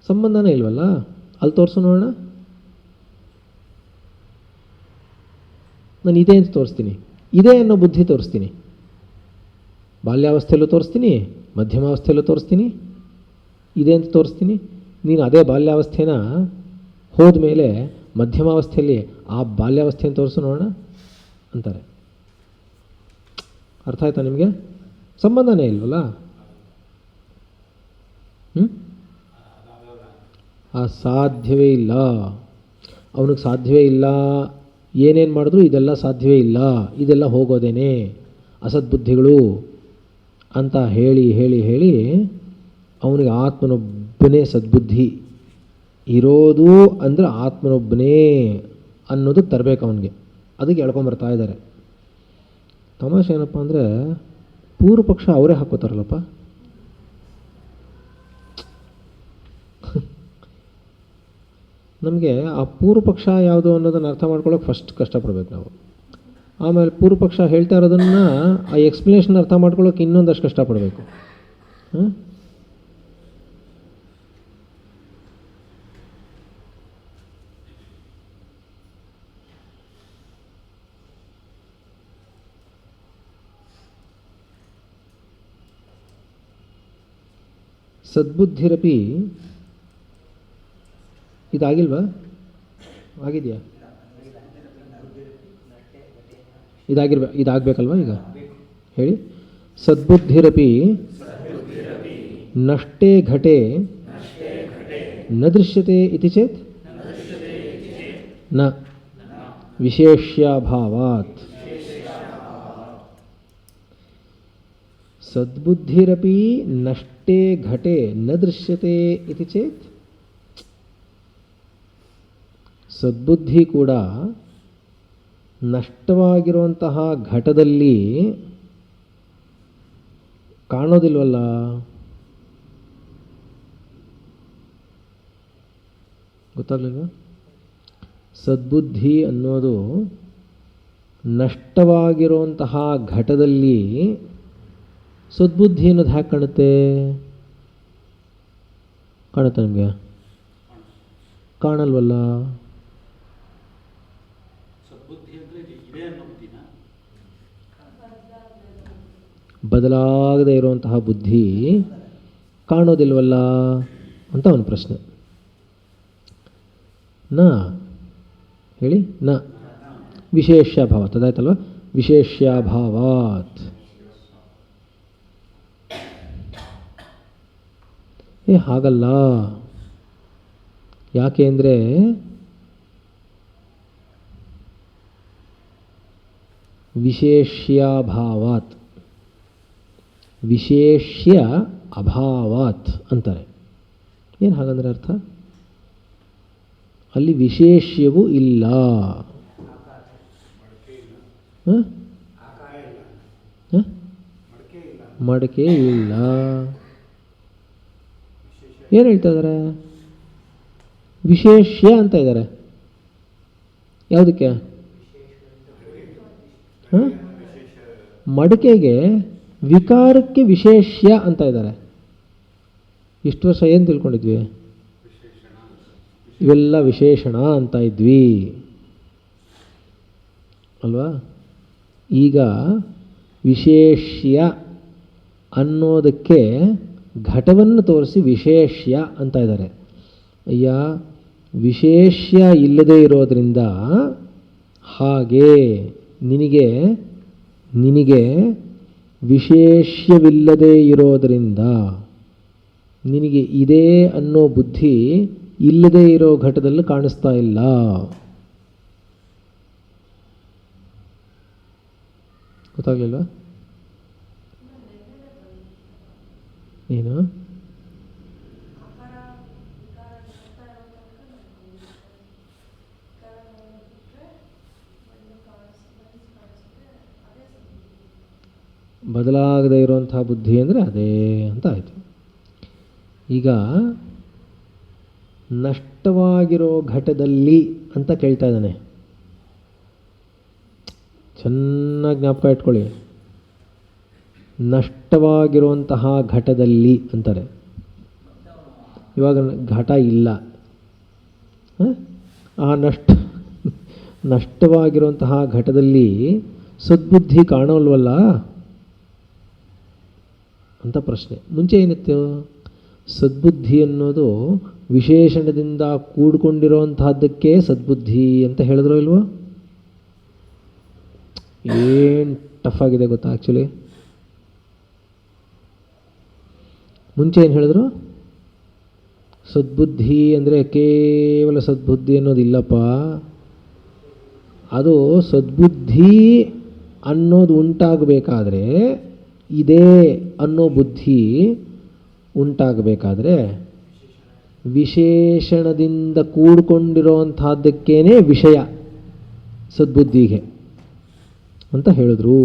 ಸಂಬಂಧನೇ ಇಲ್ವಲ್ಲ, ಅಲ್ಲಿ ತೋರಿಸು ನೋಡೋಣ. ನಾನು ಇದೇ ಅಂತ ತೋರಿಸ್ತೀನಿ, ಇದೇ ಅನ್ನೋ ಬುದ್ಧಿ ತೋರಿಸ್ತೀನಿ. ಬಾಲ್ಯಾವಸ್ಥೆಯಲ್ಲೂ ತೋರಿಸ್ತೀನಿ, ಮಧ್ಯಮಾವಸ್ಥೆಯಲ್ಲೂ ತೋರಿಸ್ತೀನಿ, ಇದೆ ಅಂತ ತೋರಿಸ್ತೀನಿ. ನೀನು ಅದೇ ಬಾಲ್ಯಾವಸ್ಥೆನ ಹೋದ ಮೇಲೆ ಮಧ್ಯಮಾವಸ್ಥೆಯಲ್ಲಿ ಆ ಬಾಲ್ಯಾವಸ್ಥೆಯನ್ನು ತೋರಿಸು ನೋಡೋಣ ಅಂತಾರೆ. ಅರ್ಥ ಆಯ್ತಾ ನಿಮಗೆ? ಸಂಬಂಧನೇ ಇಲ್ವಲ್ಲ. ಸಾಧ್ಯವೇ ಇಲ್ಲ, ಅವನಿಗೆ ಸಾಧ್ಯವೇ ಇಲ್ಲ. ಏನೇನು ಮಾಡಿದ್ರು ಇದೆಲ್ಲ ಸಾಧ್ಯವೇ ಇಲ್ಲ, ಇದೆಲ್ಲ ಹೋಗೋದೇನೆ ಅಸದ್ಬುದ್ಧಿಗಳು ಅಂತ ಹೇಳಿ ಹೇಳಿ ಹೇಳಿ ಅವನಿಗೆ ಆತ್ಮನೊಬ್ಬನೇ ಸದ್ಬುದ್ಧಿ ಇರೋದು ಅಂದರೆ ಆತ್ಮನೊಬ್ಬನೇ ಅನ್ನೋದಕ್ಕೆ ತರಬೇಕು ಅವನಿಗೆ. ಅದಕ್ಕೆ ಎಳ್ಕೊಂಬರ್ತಾ ಇದ್ದಾರೆ. ತಮಾಷೆ ಏನಪ್ಪ ಅಂದರೆ ಪೂರ್ವ ಪಕ್ಷ ಅವರೇ ಹಾಕೋತಾರಲ್ಲಪ್ಪ. ನಮಗೆ ಆ ಪೂರ್ವ ಪಕ್ಷ ಯಾವುದು ಅನ್ನೋದನ್ನು ಅರ್ಥ ಮಾಡ್ಕೊಳ್ಳೋಕೆ ಫಸ್ಟ್ ಕಷ್ಟಪಡ್ಬೇಕು ನಾವು. ಆಮೇಲೆ ಪೂರ್ವ ಪಕ್ಷ ಹೇಳ್ತಾ ಇರೋದನ್ನು ಆ ಎಕ್ಸ್ಪ್ಲನೇಷನ್ ಅರ್ಥ ಮಾಡ್ಕೊಳ್ಳೋಕೆ ಇನ್ನೊಂದಷ್ಟು ಕಷ್ಟಪಡಬೇಕು. ಸದ್ಬುದ್ಧಿರಪಿ ಇದಾಗಿಲ್ವಾ? ಆಗಿದೆಯಾ? ಇದಾಗಬೇಕಲ್ವಾ ಈಗ? ಹೇಳಿ. ಸದ್ಬುದ್ಧಿರಪಿ ನಷ್ಟೇ ಘಟೆ ನ ದೃಶ್ಯತೆ ಇತಿ ಚೇತ್ ನ ವಿಶೇಷ್ಯಾಭಾವಾತ್. ಸದ್ಬುದ್ಧಿರಪಿ ನಷ್ಟೇ ಘಟೆ ನ ದೃಶ್ಯತೆ ಇತಿ ಚೇತ್, ಸದ್ಬುದ್ಧಿ ಕೂಡ ನಷ್ಟವಾಗಿರುವಂತಹ ಘಟದಲ್ಲಿ ಕಾಣೋದಿಲ್ವಲ್ಲ. ಗೊತ್ತಾಗಲಿಲ್ವ? ಸದ್ಬುದ್ಧಿ ಅನ್ನೋದು ನಷ್ಟವಾಗಿರುವಂತಹ ಘಟದಲ್ಲಿ ಸದ್ಬುದ್ಧಿ ಅನ್ನೋದು ಹ್ಯಾಕೆ ಕಾಣುತ್ತೆ? ಕಾಣುತ್ತೆ ನಿಮಗೆ? ಕಾಣಲ್ವಲ್ಲ. ಬದಲಾಗದೇ ಇರುವಂತಹ ಬುದ್ಧಿ ಕಾಣೋದಿಲ್ವಲ್ಲ ಅಂತ ಒಂದು ಪ್ರಶ್ನೆ. ನ ಹೇಳಿ, ನ ವಿಶೇಷ್ಯಾಭಾವಾತ್, ಅದಾಯ್ತಲ್ವ? ವಿಶೇಷ್ಯಾಭಾವಾತ್. ಹಾಗಲ್ಲ. ಯಾಕೆ ಅಂದರೆ ವಿಶೇಷ್ಯಾಭಾವಾತ್, ವಿಶೇಷ್ಯ ಅಭಾವಾತ್ ಅಂತಾರೆ. ಏನು ಹಾಗಂದ್ರೆ ಅರ್ಥ? ಅಲ್ಲಿ ವಿಶೇಷ್ಯವೂ ಇಲ್ಲ. ಮಡಕೆ ಇಲ್ಲ. ಏನು ಹೇಳ್ತಾ ಇದ್ದಾರೆ? ವಿಶೇಷ್ಯ ಅಂತ ಇದ್ದಾರೆ. ಯಾವುದಕ್ಕೆ? ಮಡಕೆಗೆ, ವಿಕಾರಕ್ಕೆ ವಿಶೇಷ್ಯ ಅಂತ ಇದ್ದಾರೆ. ಇಷ್ಟು ವರ್ಷ ಏನು ತಿಳ್ಕೊಂಡಿದ್ವಿ? ಇವೆಲ್ಲ ವಿಶೇಷಣ ಅಂತ ಇದ್ವಿ ಅಲ್ವಾ? ಈಗ ವಿಶೇಷ್ಯ ಅನ್ನೋದಕ್ಕೆ ಘಟವನ್ನು ತೋರಿಸಿ ವಿಶೇಷ್ಯ ಅಂತ ಇದ್ದಾರೆ. ಅಯ್ಯ, ವಿಶೇಷ್ಯ ಇಲ್ಲದೇ ಇರೋದರಿಂದ, ಹಾಗೆ ನಿನಗೆ ವಿಶೇಷ್ಯವಿಲ್ಲದೇ ಇರೋದರಿಂದ ನಿನಗೆ ಇದೇ ಅನ್ನೋ ಬುದ್ಧಿ ಇಲ್ಲದೇ ಇರೋ ಘಟದಲ್ಲಿ ಕಾಣಿಸ್ತಾ ಇಲ್ಲ. ಗೊತ್ತಾಗಲಿಲ್ಲ? ಏನು? ಬದಲಾಗದೇ ಇರುವಂತಹ ಬುದ್ಧಿ ಅಂದರೆ ಅದೇ ಅಂತ ಆಯಿತು. ಈಗ ನಷ್ಟವಾಗಿರೋ ಘಟದಲ್ಲಿ ಅಂತ ಕೇಳ್ತಾ ಇದ್ದಾನೆ. ಚೆನ್ನಾಗಿ ಜ್ಞಾಪಕ ಇಟ್ಕೊಳ್ಳಿ. ನಷ್ಟವಾಗಿರುವಂತಹ ಘಟದಲ್ಲಿ ಅಂತಾರೆ. ಇವಾಗ ಘಟ ಇಲ್ಲ, ಆ ನಷ್ಟವಾಗಿರುವಂತಹ ಘಟದಲ್ಲಿ ಸದ್ಬುದ್ಧಿ ಕಾಣೋಲ್ವಲ್ಲ ಅಂತ ಪ್ರಶ್ನೆ. ಮುಂಚೆ ಏನಿತ್ತು? ಸದ್ಬುದ್ಧಿ ಅನ್ನೋದು ವಿಶೇಷಣದಿಂದ ಕೂಡ್ಕೊಂಡಿರೋಂತಹದ್ದಕ್ಕೆ ಸದ್ಬುದ್ಧಿ ಅಂತ ಹೇಳಿದ್ರು ಇಲ್ವೋ? ಏನು ಟಫ್ ಆಗಿದೆ ಗೊತ್ತಾ ಆ್ಯಕ್ಚುಲಿ. ಮುಂಚೆ ಏನು ಹೇಳಿದ್ರು? ಸದ್ಬುದ್ಧಿ ಅಂದರೆ ಕೇವಲ ಸದ್ಬುದ್ಧಿ ಅನ್ನೋದಿಲ್ಲಪ್ಪ. ಅದು ಸದ್ಬುದ್ಧಿ ಅನ್ನೋದು ಉಂಟಾಗಬೇಕಾದ್ರೆ, ಇದೇ ಅನ್ನೋ ಬುದ್ಧಿ ಉಂಟಾಗಬೇಕಾದ್ರೆ ವಿಶೇಷಣದಿಂದ ಕೂಡ್ಕೊಂಡಿರೋಂಥದ್ದಕ್ಕೇನೆ ವಿಷಯ ಸದ್ಬುದ್ಧಿಗೆ ಅಂತ ಹೇಳಿದ್ರು.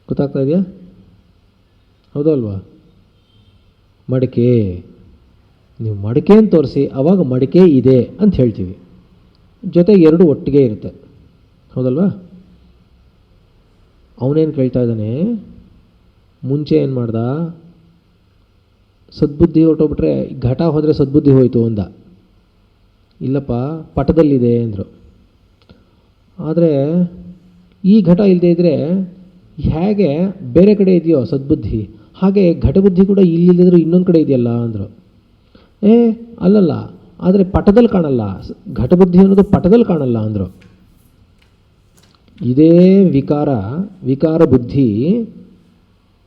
ಗೊತ್ತಾಗ್ತಾ ಇದೆಯಾ? ಹೌದಲ್ವಾ? ಮಡಿಕೆ, ನೀವು ಮಡಿಕೆ ಅಂತ ತೋರಿಸಿ, ಆವಾಗ ಮಡಿಕೆ ಇದೆ ಅಂತ ಹೇಳ್ತೀವಿ. ಜೊತೆಗೆ ಎರಡು ಒಟ್ಟಿಗೆ ಇರುತ್ತೆ. ಹೌದಲ್ವಾ? ಅವನೇನು ಕೇಳ್ತಾ ಇದ್ದಾನೆ? ಮುಂಚೆ ಏನು ಮಾಡ್ದ? ಸದ್ಬುದ್ಧಿ ಹೊರಟೋಗ್ಬಿಟ್ರೆ ಘಟ ಹೋದರೆ ಸದ್ಬುದ್ಧಿ ಹೋಯಿತು ಅಂದ. ಇಲ್ಲಪ್ಪ, ಪಟದಲ್ಲಿದೆ ಅಂದರು. ಆದರೆ ಈ ಘಟ ಇಲ್ಲದೆ ಇದ್ದರೆ ಹೇಗೆ ಬೇರೆ ಕಡೆ ಇದೆಯೋ ಸದ್ಬುದ್ಧಿ, ಹಾಗೆ ಘಟಬುದ್ಧಿ ಕೂಡ ಇಲ್ಲಿಲ್ಲದ್ರೂ ಇನ್ನೊಂದು ಕಡೆ ಇದೆಯಲ್ಲ ಅಂದರು. ಅಲ್ಲಲ್ಲ, ಆದರೆ ಪಟದಲ್ಲಿ ಕಾಣಲ್ಲ, ಘಟಬುದ್ಧಿ ಅನ್ನೋದು ಪಟದಲ್ಲಿ ಕಾಣಲ್ಲ ಅಂದರು. ಇದೇ ವಿಕಾರ ಬುದ್ಧಿ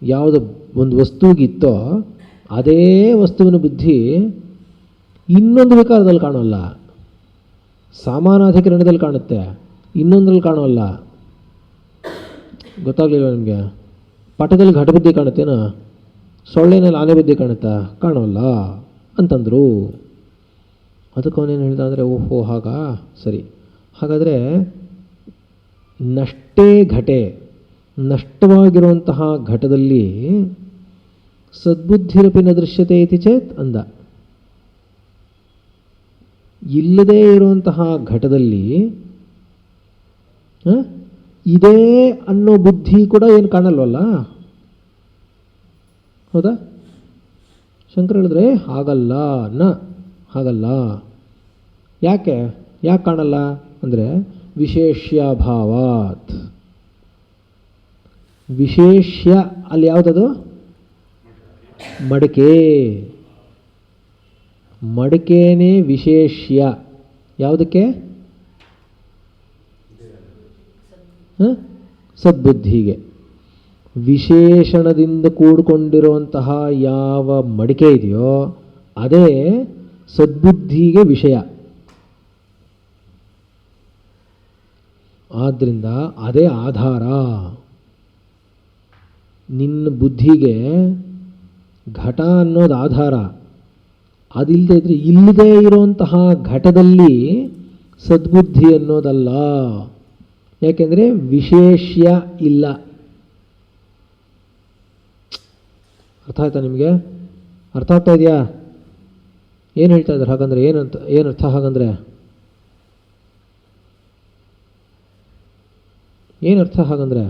ಯಾವುದು ಒಂದು ವಸ್ತುಗಿತ್ತೋ ಅದೇ ವಸ್ತುವಿನ ಬುದ್ಧಿ ಇನ್ನೊಂದು ವಿಕಾರದಲ್ಲಿ ಕಾಣೋಲ್ಲ. ಸಮಾನಾಧಿಕರಣದಲ್ಲಿ ಕಾಣುತ್ತೆ, ಇನ್ನೊಂದ್ರಲ್ಲಿ ಕಾಣೋಲ್ಲ. ಗೊತ್ತಾಗಲಿಲ್ಲ ನಿಮಗೆ? ಪಟದಲ್ಲಿ ಘಟಬುದ್ಧಿ ಕಾಣುತ್ತೇನೋ, ಸೊಳ್ಳೆನಲ್ಲಿ ಆನೆ ಬುದ್ಧಿ ಕಾಣುತ್ತಾ? ಕಾಣೋಲ್ಲ ಅಂತಂದರು. ಅದಕ್ಕೆ ಅವನೇನು ಹೇಳ್ದ ಅಂದರೆ, ಓಹೋ ಹಾಗಾ, ಸರಿ. ಹಾಗಾದರೆ ನಷ್ಟೇ ಘಟೆ, ನಷ್ಟವಾಗಿರುವಂತಹ ಘಟದಲ್ಲಿ ಸದ್ಬುದ್ಧಿರಪಿ ನ ದೃಶ್ಯತೆ ಇತಿ ಚೇತ್ ಅಂದ. ಇಲ್ಲದೇ ಇರುವಂತಹ ಘಟದಲ್ಲಿ ಇದೇ ಅನ್ನೋ ಬುದ್ಧಿ ಕೂಡ ಏನು ಕಾಣಲ್ವಲ್ಲ? ಹೌದಾ? ಶಂಕರ ಹೇಳಿದ್ರೆ ಹಾಗಲ್ಲ, ಹಾಗಲ್ಲ. ಯಾಕೆ ಕಾಣಲ್ಲ ಅಂದರೆ ವಿಶೇಷ್ಯಾಭಾವಾತ್. ವಿಶೇಷ್ಯ ಅಲ್ಲಿ ಯಾವುದದು? ಮಡಿಕೆ. ಮಡಿಕೆನೇ ವಿಶೇಷ್ಯ ಯಾವುದಕ್ಕೆ? ಸದ್ಬುದ್ಧಿಗೆ. ವಿಶೇಷಣದಿಂದ ಕೂಡಿಕೊಂಡಿರುವಂತಹ ಯಾವ ಮಡಿಕೆ ಇದೆಯೋ ಅದೇ ಸದ್ಬುದ್ಧಿಗೆ ವಿಷಯ. ಆದ್ದರಿಂದ ಅದೇ ಆಧಾರ. ನಿನ್ನ ಬುದ್ಧಿಗೆ ಘಟ ಅನ್ನೋದು ಆಧಾರ. ಅದಿಲ್ಲದೆ ಇದ್ರೆ ಇಲ್ಲದೆ ಇರುವಂತಹ ಘಟದಲ್ಲಿ ಸದ್ಬುದ್ಧಿ ಅನ್ನೋದಲ್ಲ. ಯಾಕೆಂದರೆ ವಿಶೇಷ್ಯ ಇಲ್ಲ. ಅರ್ಥ ಆಯ್ತಾ ನಿಮಗೆ? ಅರ್ಥ ಆಗ್ತಾ ಇದೆಯಾ? ಏನು ಹೇಳ್ತಾ ಇದ್ದಾರೆ ಹಾಗಂದ್ರೆ? ಏನರ್ಥ ಹಾಗಂದ್ರೆ? ಏನರ್ಥ ಹಾಗಂದ್ರೆ?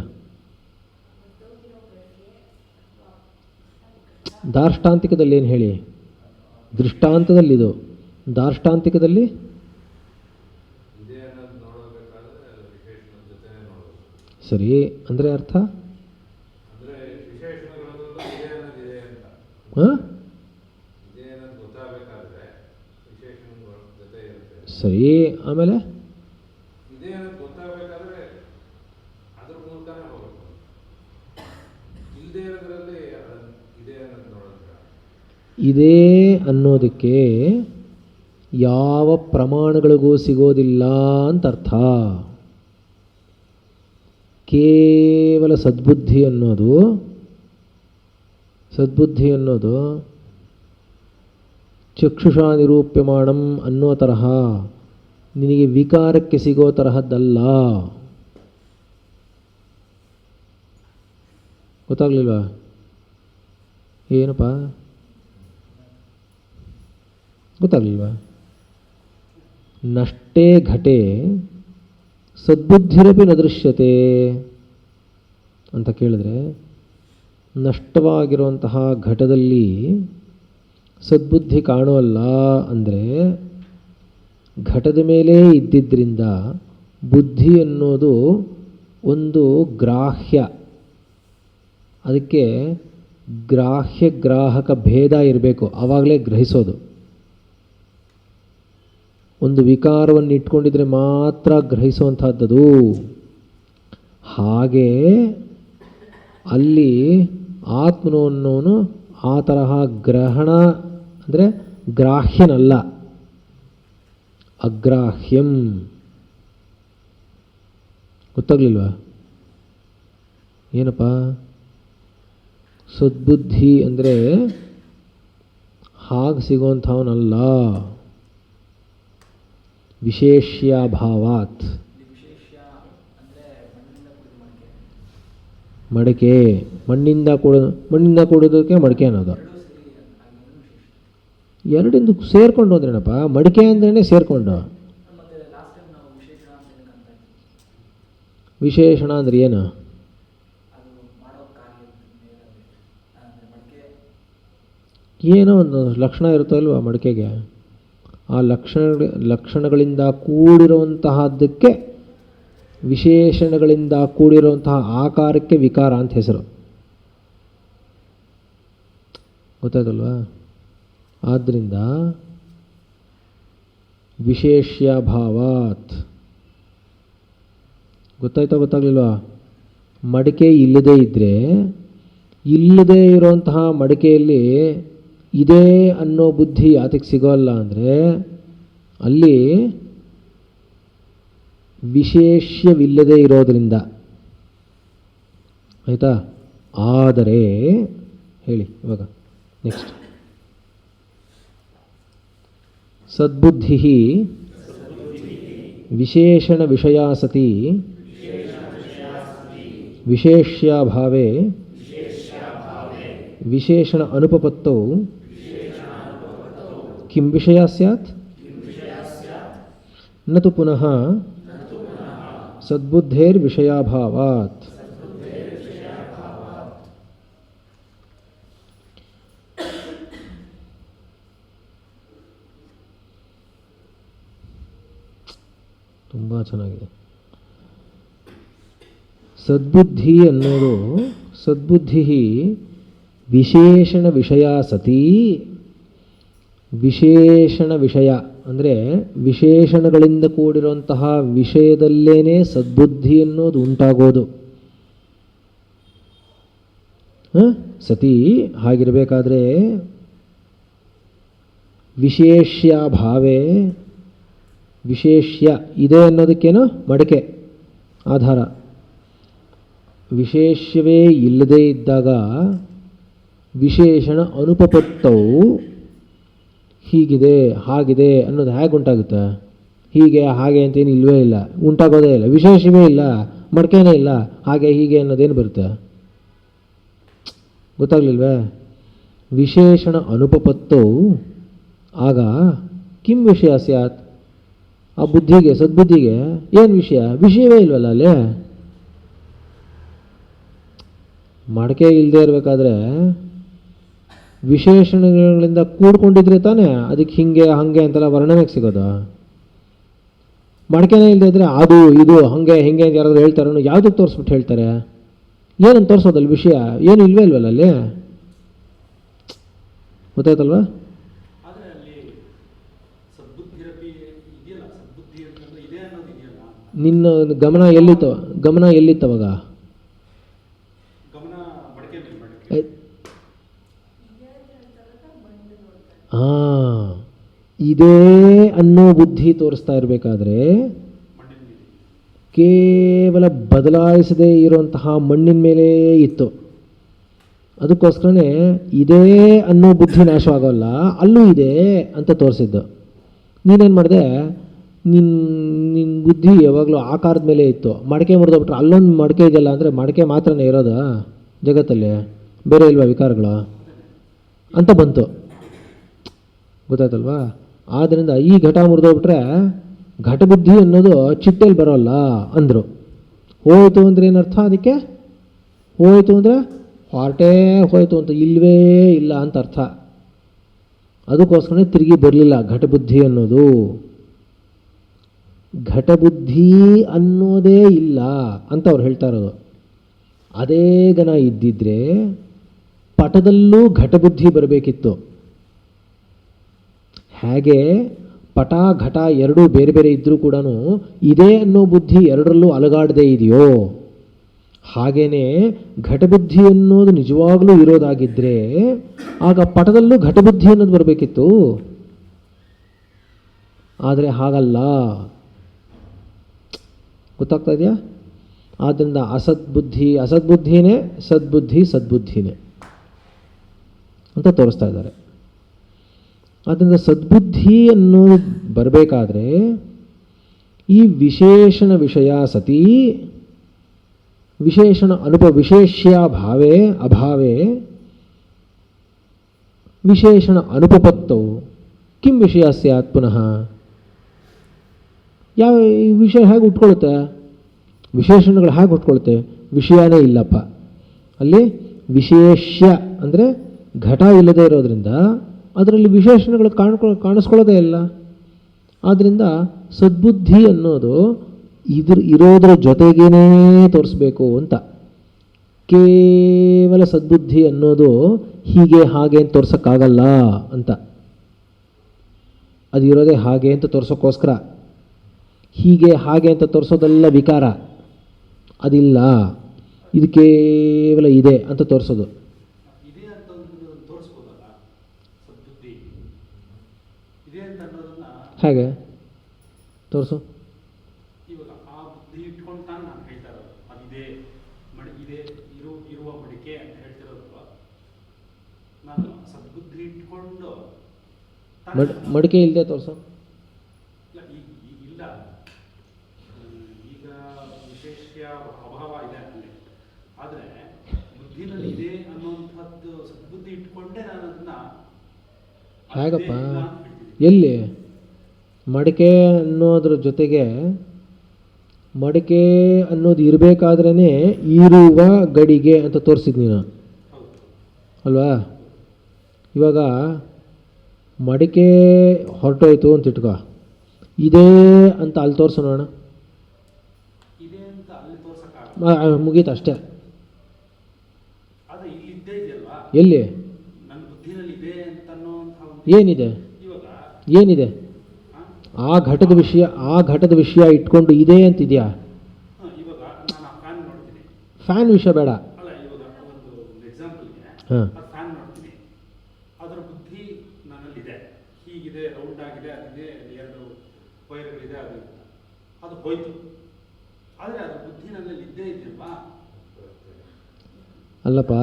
ದಾರ್ಷ್ಟಾಂತಿಕದಲ್ಲಿ ಏನು ಹೇಳಿ? ದೃಷ್ಟಾಂತದಲ್ಲಿದು. ದಾರ್ಷ್ಟಾಂತಿಕದಲ್ಲಿ ಸರಿ ಅಂದರೆ ಅರ್ಥ ಸರಿ. ಆಮೇಲೆ ಇದೇ ಅನ್ನೋದಕ್ಕೆ ಯಾವ ಪ್ರಮಾಣಗಳಿಗೂ ಸಿಗೋದಿಲ್ಲ ಅಂತ ಅರ್ಥ. ಕೇವಲ ಸದ್ಬುದ್ಧಿ ಅನ್ನೋದು ಚಕ್ಷುಷಾ ನಿರೂಪ್ಯಮಾಣಂ ಅನ್ನೋ ತರಹ ನಿನಗೆ ವಿಕಾರಕ್ಕೆ ಸಿಗೋ ತರಹದ್ದಲ್ಲ. ಗೊತ್ತಾಗ್ಲಿಲ್ವಾ? ಏನಪ್ಪ ಗೊತ್ತಾಗ್ಲಿಲ್ವಾ? ನಷ್ಟೇ ಘಟೆ ಸದ್ಬುದ್ಧಿರಪಿ ನ ದೃಶ್ಯತೆ ಅಂತ ಕೇಳಿದ್ರೆ, ನಷ್ಟವಾಗಿರುವಂತಹ ಘಟದಲ್ಲಿ ಸದ್ಬುದ್ಧಿ ಕಾಣುವಲ್ಲ ಅಂದರೆ ಘಟದ ಮೇಲೆ ಇದ್ದಿದ್ದರಿಂದ ಬುದ್ಧಿ ಅನ್ನೋದು ಒಂದು ಗ್ರಾಹ್ಯ. ಅದಕ್ಕೆ ಗ್ರಾಹ್ಯ ಗ್ರಾಹಕ ಭೇದ ಇರಬೇಕು, ಆವಾಗಲೇ ಗ್ರಹಿಸೋದು. ಒಂದು ವಿಕಾರವನ್ನು ಇಟ್ಕೊಂಡಿದ್ರೆ ಮಾತ್ರ ಗ್ರಹಿಸುವಂಥದ್ದು. ಹಾಗೆ ಅಲ್ಲಿ ಆತ್ಮನು ಅನ್ನೋನು ಆ ತರಹ ಗ್ರಹಣ ಅಂದರೆ ಗ್ರಾಹ್ಯನಲ್ಲ, ಅಗ್ರಾಹ್ಯಂ. ಗೊತ್ತಾಗ್ಲಿಲ್ವಾ? ಏನಪ್ಪ ಸದ್ಬುದ್ಧಿ ಅಂದರೆ ಹಾಗೆ ಸಿಗುವಂಥವನಲ್ಲ. ವಿಶೇಷ್ಯಾಭಾವಾತ್. ಮಡಿಕೆ ಮಣ್ಣಿಂದ ಕೂಡೋದಕ್ಕೆ ಮಡಿಕೆ ಅನ್ನೋದು. ಎರಡಿಂದು ಸೇರ್ಕೊಂಡು ಅಂದ್ರೇನಪ್ಪ? ಮಡಿಕೆ ಅಂದ್ರೇ ಸೇರ್ಕೊಂಡು. ವಿಶೇಷಣ ಅಂದ್ರೆ ಏನು? ಏನೋ ಒಂದು ಲಕ್ಷಣ ಇರುತ್ತಲ್ವ ಮಡಿಕೆಗೆ. ಆ ಲಕ್ಷಣಗಳಿಂದ ಕೂಡಿರುವಂತಹದ್ದಕ್ಕೆ, ವಿಶೇಷಣಗಳಿಂದ ಕೂಡಿರುವಂತಹ ಆಕಾರಕ್ಕೆ ವಿಕಾರ ಅಂತ ಹೆಸರು. ಗೊತ್ತಾಯ್ತಲ್ವಾ? ಆದ್ದರಿಂದ ವಿಶೇಷ್ಯಾಭಾವಾತ್. ಗೊತ್ತಾಗ್ಲಿಲ್ವಾ? ಮಡಿಕೆ ಇಲ್ಲದೇ ಇದ್ದರೆ, ಇಲ್ಲದೇ ಇರುವಂತಹ ಮಡಿಕೆಯಲ್ಲಿ ಇದೆ ಅನ್ನೋ ಬುದ್ಧಿ ಯಾತಕ್ಕೆ ಸಿಗೋಲ್ಲ ಅಂದರೆ ಅಲ್ಲಿ ವಿಶೇಷ್ಯವಿಲ್ಲದೆ ಇರೋದರಿಂದ. ಆಯಿತಾ? ಆದರೆ ಹೇಳಿ ಇವಾಗ ನೆಕ್ಸ್ಟ್. ಸದ್ಬುದ್ಧಿ ವಿಶೇಷಣ ವಿಷಯಾ ಸತಿ ವಿಶೇಷ್ಯಾಭಾವೇ ವಿಶೇಷಣ ಅನುಪಪತ್ತೌ ಕಿಂ ವಿಷಯ ಸ್ಯಾತ್ ನ ತು ಪುನಃ ಸದ್ಬುದ್ಧೇರ್ವಿಷಯಾಭಾವಾತ್. ತುಂಬ ಚೆನ್ನಾಗಿದೆ. ಸದ್ಬುದ್ಧಿ ಅನ್ನೋದು ಸದ್ಬುದ್ಧಿ ವಿಶೇಷಣ ವಿಷಯ ಸತಿ. ವಿಶೇಷಣ ವಿಷಯ ಅಂದರೆ ವಿಶೇಷಣಗಳಿಂದ ಕೂಡಿರುವಂತಹ ವಿಷಯದಲ್ಲೇನೆ ಸದ್ಬುದ್ಧಿ ಅನ್ನೋದು ಉಂಟಾಗೋದು. ಸತಿ ಹಾಗಿರಬೇಕಾದ್ರೆ ವಿಶೇಷ್ಯ ಭಾವೇ, ವಿಶೇಷ್ಯ ಇದೆ ಅನ್ನೋದಕ್ಕೇನು ಮಡಕೆ ಆಧಾರ. ವಿಶೇಷ್ಯವೇ ಇಲ್ಲದೇ ಇದ್ದಾಗ ವಿಶೇಷಣ ಅನುಪಪತ್ತವು ಹೀಗಿದೆ ಹಾಗಿದೆ ಅನ್ನೋದು ಹೇಗೆ ಉಂಟಾಗುತ್ತೆ? ಹೀಗೆ ಹಾಗೆ ಅಂತೇನು ಇಲ್ಲವೇ ಇಲ್ಲ, ಉಂಟಾಗೋದೇ ಇಲ್ಲ. ವಿಶೇಷವೇ ಇಲ್ಲ, ಮಡಕೆನೇ ಇಲ್ಲ, ಹಾಗೆ ಹೀಗೆ ಅನ್ನೋದೇನು ಬರುತ್ತೆ? ಗೊತ್ತಾಗ್ಲಿಲ್ವೇ? ವಿಶೇಷಣ ಅನುಪಪತ್ತವು ಆಗ ಕಿಂ ವಿಷಯ ಸ್ಯಾತ್? ಆ ಬುದ್ಧಿಗೆ ಸದ್ಬುದ್ಧಿಗೆ ಏನು ವಿಷಯ? ವಿಷಯವೇ ಇಲ್ವಲ್ಲ ಅಲ್ಲೇ. ಮಡಕೆ ಇಲ್ಲದೆ ಇರಬೇಕಾದ್ರೆ ವಿಶೇಷಣಗಳಿಂದ ಕೂಡ್ಕೊಂಡಿದ್ರೆ ತಾನೇ ಅದಕ್ಕೆ ಹಿಂಗೆ ಹಾಗೆ ಅಂತೆಲ್ಲ ವರ್ಣನೆಗೆ ಸಿಗೋದು. ಮಡಕೆನೇ ಇಲ್ಲದೆ ಇದ್ದರೆ ಅದು ಇದು ಹಾಗೆ ಹಿಂಗೆ ಅಂತ ಯಾರಾದರೂ ಹೇಳ್ತಾರೆ, ಯಾವುದಕ್ಕೆ ತೋರಿಸ್ಬಿಟ್ಟು ಹೇಳ್ತಾರೆ? ಏನಂತ ತೋರಿಸೋದಲ್ಲ, ವಿಷಯ ಏನು ಇಲ್ವೇ ಇಲ್ವಲ್ಲ ಅಲ್ಲಿ. ಗೊತ್ತಾಯ್ತಲ್ವಾ? ನಿನ್ನ ಗಮನ ಎಲ್ಲಿತ್ತವ? ಗಮನ ಎಲ್ಲಿತ್ತವಾಗ? ಇದೇ ಅನ್ನೋ ಬುದ್ಧಿ ತೋರಿಸ್ತಾ ಇರಬೇಕಾದ್ರೆ ಕೇವಲ ಬದಲಾಯಿಸದೇ ಇರುವಂತಹ ಮಣ್ಣಿನ ಮೇಲೆ ಇತ್ತು. ಅದಕ್ಕೋಸ್ಕರನೇ ಇದೇ ಅನ್ನೋ ಬುದ್ಧಿ ನಾಶವಾಗೋಲ್ಲ, ಅಲ್ಲೂ ಇದೆ ಅಂತ ತೋರಿಸಿದ್ದು. ನೀನೇನು ಮಾಡಿದೆ? ನಿನ್ನ ಬುದ್ಧಿ ಯಾವಾಗಲೂ ಆಕಾರದ ಮೇಲೆ ಇತ್ತು. ಮಡಕೆ ಮುರಿದೋಗ್ಬಿಟ್ರೆ ಅಲ್ಲೊಂದು ಮಡಕೆ ಇದೆಯಲ್ಲ ಅಂದರೆ ಮಡಕೆ ಮಾತ್ರನೇ ಇರೋದು ಜಗತ್ತಲ್ಲಿ, ಬೇರೆ ಇಲ್ವಾ ವಿಕಾರಗಳು ಅಂತ ಬಂತು. ಗೊತ್ತಾಯ್ತಲ್ವಾ? ಆದ್ದರಿಂದ ಈ ಘಟ ಮುರಿದೋಗ್ಬಿಟ್ರೆ ಘಟಬುದ್ಧಿ ಅನ್ನೋದು ಚಿಟ್ಟೆಯಲ್ಲಿ ಬರೋಲ್ಲ ಅಂದರು. ಹೋಯಿತು ಅಂದರೆ ಏನರ್ಥ? ಅದಕ್ಕೆ ಹೋಯಿತು ಅಂದರೆ ಹೊರಟೇ ಹೋಯಿತು ಅಂತ, ಇಲ್ಲವೇ ಇಲ್ಲ ಅಂತ ಅರ್ಥ. ಅದಕ್ಕೋಸ್ಕರನೇ ತಿರುಗಿ ಬರಲಿಲ್ಲ ಘಟಬುದ್ಧಿ ಅನ್ನೋದು. ಘಟಬುದ್ಧಿ ಅನ್ನೋದೇ ಇಲ್ಲ ಅಂತ ಅವ್ರು ಹೇಳ್ತಾ ಇರೋದು. ಅದೇ ಗನ ಇದ್ದಿದ್ರೆ ಪಟದಲ್ಲೂ ಘಟಬುದ್ಧಿ ಬರಬೇಕಿತ್ತು. ಹೇಗೆ ಪಟ ಘಟ ಎರಡೂ ಬೇರೆ ಬೇರೆ ಇದ್ದರೂ ಕೂಡ ಇದೇ ಅನ್ನೋ ಬುದ್ಧಿ ಎರಡರಲ್ಲೂ ಅಲಗಾಡದೇ ಇದೆಯೋ, ಹಾಗೇನೆ ಘಟಬುದ್ಧಿ ಅನ್ನೋದು ನಿಜವಾಗ್ಲೂ ಇರೋದಾಗಿದ್ದರೆ ಆಗ ಪಟದಲ್ಲೂ ಘಟಬುದ್ಧಿ ಅನ್ನೋದು ಬರಬೇಕಿತ್ತು. ಆದರೆ ಹಾಗಲ್ಲ. ಗೊತ್ತಾಗ್ತಾ ಇದೆಯಾ? ಆದ್ದರಿಂದ ಅಸದ್ಬುದ್ಧಿನೇ ಸದ್ಬುದ್ಧಿ ಸದ್ಬುದ್ಧಿನೇ ಅಂತ ತೋರಿಸ್ತಾ ಇದ್ದಾರೆ. ಆದ್ದರಿಂದ ಸದ್ಬುದ್ಧಿ ಅನ್ನೋದು ಬರಬೇಕಾದ್ರೆ ಈ ವಿಶೇಷಣ ವಿಷಯ ಸತಿ ವಿಶೇಷಣ ವಿಶೇಷ್ಯ ಭಾವೇ ಅಭಾವೇ ವಿಶೇಷಣ ಅನುಪಪತ್ತವು ಕಿಂ ವಿಷಯ ಸ್ಯಾತ್ ಪುನಃ. ಯಾವ ವಿಷಯ ಹೇಗೆ ಉಟ್ಕೊಳ್ಳುತ್ತೆ? ವಿಶೇಷಣಗಳು ಹೇಗೆ ಉಟ್ಕೊಳ್ಳುತ್ತೆ? ವಿಷಯನೇ ಇಲ್ಲಪ್ಪ ಅಲ್ಲಿ. ವಿಶೇಷ್ಯ ಅಂದರೆ ಘಟ ಇಲ್ಲದೆ ಇರೋದ್ರಿಂದ ಅದರಲ್ಲಿ ವಿಶೇಷಣಗಳು ಕಾಣಿಸ್ಕೊಳ್ಳೋದೇ ಇಲ್ಲ. ಆದ್ದರಿಂದ ಸದ್ಬುದ್ಧಿ ಅನ್ನೋದು ಇರೋದ್ರ ಜೊತೆಗೇನೇ ತೋರಿಸ್ಬೇಕು ಅಂತ. ಕೇವಲ ಸದ್ಬುದ್ಧಿ ಅನ್ನೋದು ಹೀಗೆ ಹಾಗೆ ಅಂತ ತೋರ್ಸೋಕ್ಕಾಗಲ್ಲ ಅಂತ. ಅದು ಇರೋದೇ ಹಾಗೆ ಅಂತ ತೋರ್ಸೋಕ್ಕೋಸ್ಕರ. ಹೀಗೆ ಹಾಗೆ ಅಂತ ತೋರಿಸೋದೆಲ್ಲ ವಿಕಾರ, ಅದಿಲ್ಲ. ಇದು ಕೇವಲ ಇದೆ ಅಂತ ತೋರಿಸೋದು. ಹೇಗೆ ತೋರಿಸು? ಮಡಿಕೆ ಇಲ್ಲದೆ ತೋರಿಸು. ಹೇಗಪ್ಪ? ಎಲ್ಲಿ ಮಡಿಕೆ ಅನ್ನೋದ್ರ ಜೊತೆಗೆ ಮಡಿಕೆ ಅನ್ನೋದು ಇರಬೇಕಾದ್ರೇ ಇರುವ ಗಡಿಗೆ ಅಂತ ತೋರಿಸಿದ್ ನೀನು ಅಲ್ವಾ? ಇವಾಗ ಮಡಿಕೆ ಹೊರಟೋಯ್ತು ಅಂತ ಇಟ್ಕೋ, ಇದೇ ಅಂತ ಅಲ್ಲಿ ತೋರಿಸೋಣ. ಮುಗೀತು ಅಷ್ಟೇ. ಅದು ಇಲ್ಲಿ ಇದ್ದೇ ಇದೆಯಲ್ವಾ, ಎಲ್ಲಿ ನನ್ನ ಬುದ್ಧಿನಲ್ಲಿ ಇದೆ ಅಂತ ಏನಿದೆ? ಏನಿದೆ? ಆ ಘಟದ ವಿಷಯ ಇಟ್ಕೊಂಡು ಇದೆ ಅಂತಿದ್ಯಾ? ಇವಾಗ ನಾನು ಆ ಫ್ಯಾನ್ ನೋಡ್ತೀನಿ. ಫ್ಯಾನ್ ವಿಷಯ ಬೇಡ. ಅಲ್ಲ, ಇವಾಗ ಒಂದು ಎಕ್ಸಾಂಪಲ್ಗೆ ಫ್ಯಾನ್ ನೋಡ್ತೀನಿ, ಅದರ ಬುದ್ಧಿ ನನ್ನಲ್ಲಿದೆ. ಹೀಗಿದೆ, ರೌಂಡ್ ಆಗಿದೆ, ಅದಿದೆ, ಎರಡು ವೈರ್ಗಳಿದೆ, ಅದು ಹೋಯ್ತು. ಆದರೆ ಅದರ ಬುದ್ಧಿ ನನ್ನಲ್ಲಿ ಇದ್ದೇ ಇದೆಯಲ್ವಾ? ಅಲ್ಲಪ್ಪ,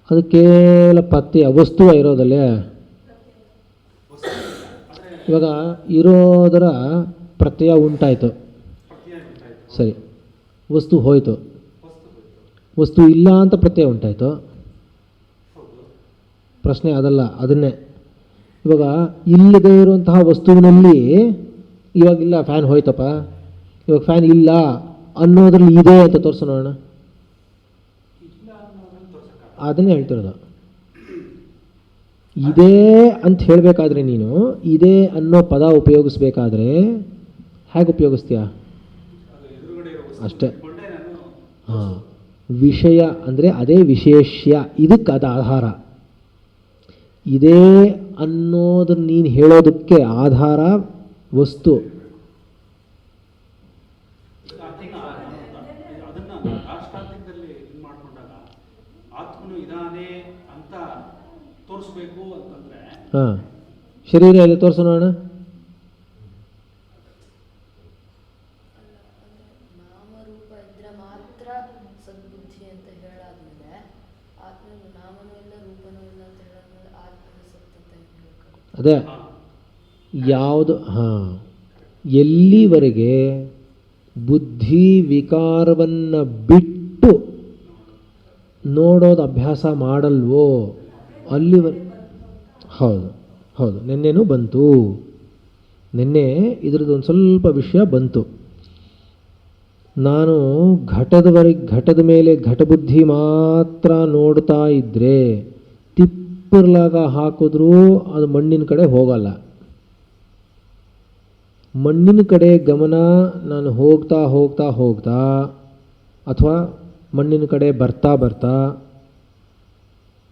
ಅದು ಕೇವಲ ಪತ್ಯ ವಸ್ತುವ ಇರೋದಲ್ಲೇ. ಇವಾಗ ಇರೋದರ ಪ್ರತ್ಯಯ ಉಂಟಾಯಿತು, ಸರಿ, ವಸ್ತು ಹೋಯಿತು. ವಸ್ತು ಇಲ್ಲ ಅಂತ ಪ್ರತ್ಯಯ ಉಂಟಾಯಿತು. ಪ್ರಶ್ನೆ ಅದಲ್ಲ, ಅದನ್ನೇ. ಇವಾಗ ಇಲ್ಲದೇ ಇರುವಂತಹ ವಸ್ತುವಿನಲ್ಲಿ ಇವಾಗಿಲ್ಲ, ಫ್ಯಾನ್ ಹೋಯ್ತಪ್ಪ, ಇವಾಗ ಫ್ಯಾನ್ ಇಲ್ಲ ಅನ್ನೋದ್ರಲ್ಲಿ ಇದೆ ಅಂತ ತೋರಿಸೋಣ. ಅದನ್ನೇ ಹೇಳ್ತಿರೋದು. ಇದೆ ಅಂತ ಹೇಳಬೇಕಾದ್ರೆ ನೀನು ಇದೆ ಅನ್ನೋ ಪದ ಉಪಯೋಗಿಸ್ಬೇಕಾದ್ರೆ ಹೇಗೆ ಉಪಯೋಗಿಸ್ತೀಯ? ಅಷ್ಟೇ. ಹಾಂ, ವಿಷಯ ಅಂದರೆ ಅದೇ ವಿಶೇಷ್ಯ, ಇದಕ್ಕೆ ಅದು ಆಧಾರ. ಇದೆ ಅನ್ನೋದನ್ನು ನೀನು ಹೇಳೋದಕ್ಕೆ ಆಧಾರ ವಸ್ತು. ಹಾಂ, ಶರೀರ ಎಲ್ಲಿ ತೋರಿಸೋಣ? ಅದೇ ಯಾವುದು? ಹಾಂ, ಎಲ್ಲಿವರೆಗೆ ಬುದ್ಧಿ ವಿಕಾರವನ್ನು ಬಿಟ್ಟು ನೋಡೋದು ಅಭ್ಯಾಸ ಮಾಡಲ್ವೋ ಅಲ್ಲಿವರೆಗೆ. ಹೌದು ಹೌದು, ನಿನ್ನೆನೂ ಬಂತು. ನಿನ್ನೆ ಇದ್ರದ್ದು ಒಂದು ಸ್ವಲ್ಪ ವಿಷಯ ಬಂತು. ನಾನು ಘಟದ ಮೇಲೆ ಘಟಬುದ್ಧಿ ಮಾತ್ರ ನೋಡ್ತಾ ಇದ್ದರೆ ತಿಪ್ಪಿರ್ಲಾಗ ಹಾಕಿದ್ರೂ ಅದು ಮಣ್ಣಿನ ಕಡೆ ಹೋಗಲ್ಲ. ಮಣ್ಣಿನ ಕಡೆ ಗಮನ ನಾನು ಹೋಗ್ತಾ ಹೋಗ್ತಾ ಹೋಗ್ತಾ ಅಥವಾ ಮಣ್ಣಿನ ಕಡೆ ಬರ್ತಾ ಬರ್ತಾ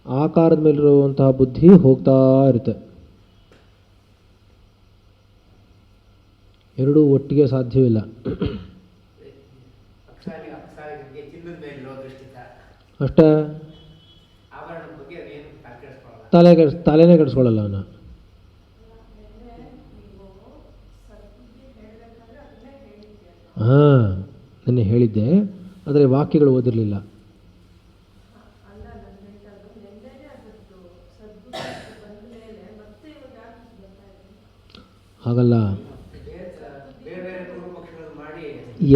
ಆಕಾರದ ಮೇಲಿರುವಂತಹ ಬುದ್ಧಿ ಹೋಗ್ತಾ ಇರುತ್ತೆ. ಎರಡೂ ಒಟ್ಟಿಗೆ ಸಾಧ್ಯವಿಲ್ಲ. ಅಷ್ಟೇ, ತಲೆನೇ ಕೆಡಿಸ್ಕೊಳ್ಳಲ್ಲ ಅವನು. ಹಾಂ, ನೆನ್ನೆ ಹೇಳಿದ್ದೆ, ಆದರೆ ವಾಕ್ಯಗಳು ಓದಿರಲಿಲ್ಲ. ಹಾಗಲ್ಲ,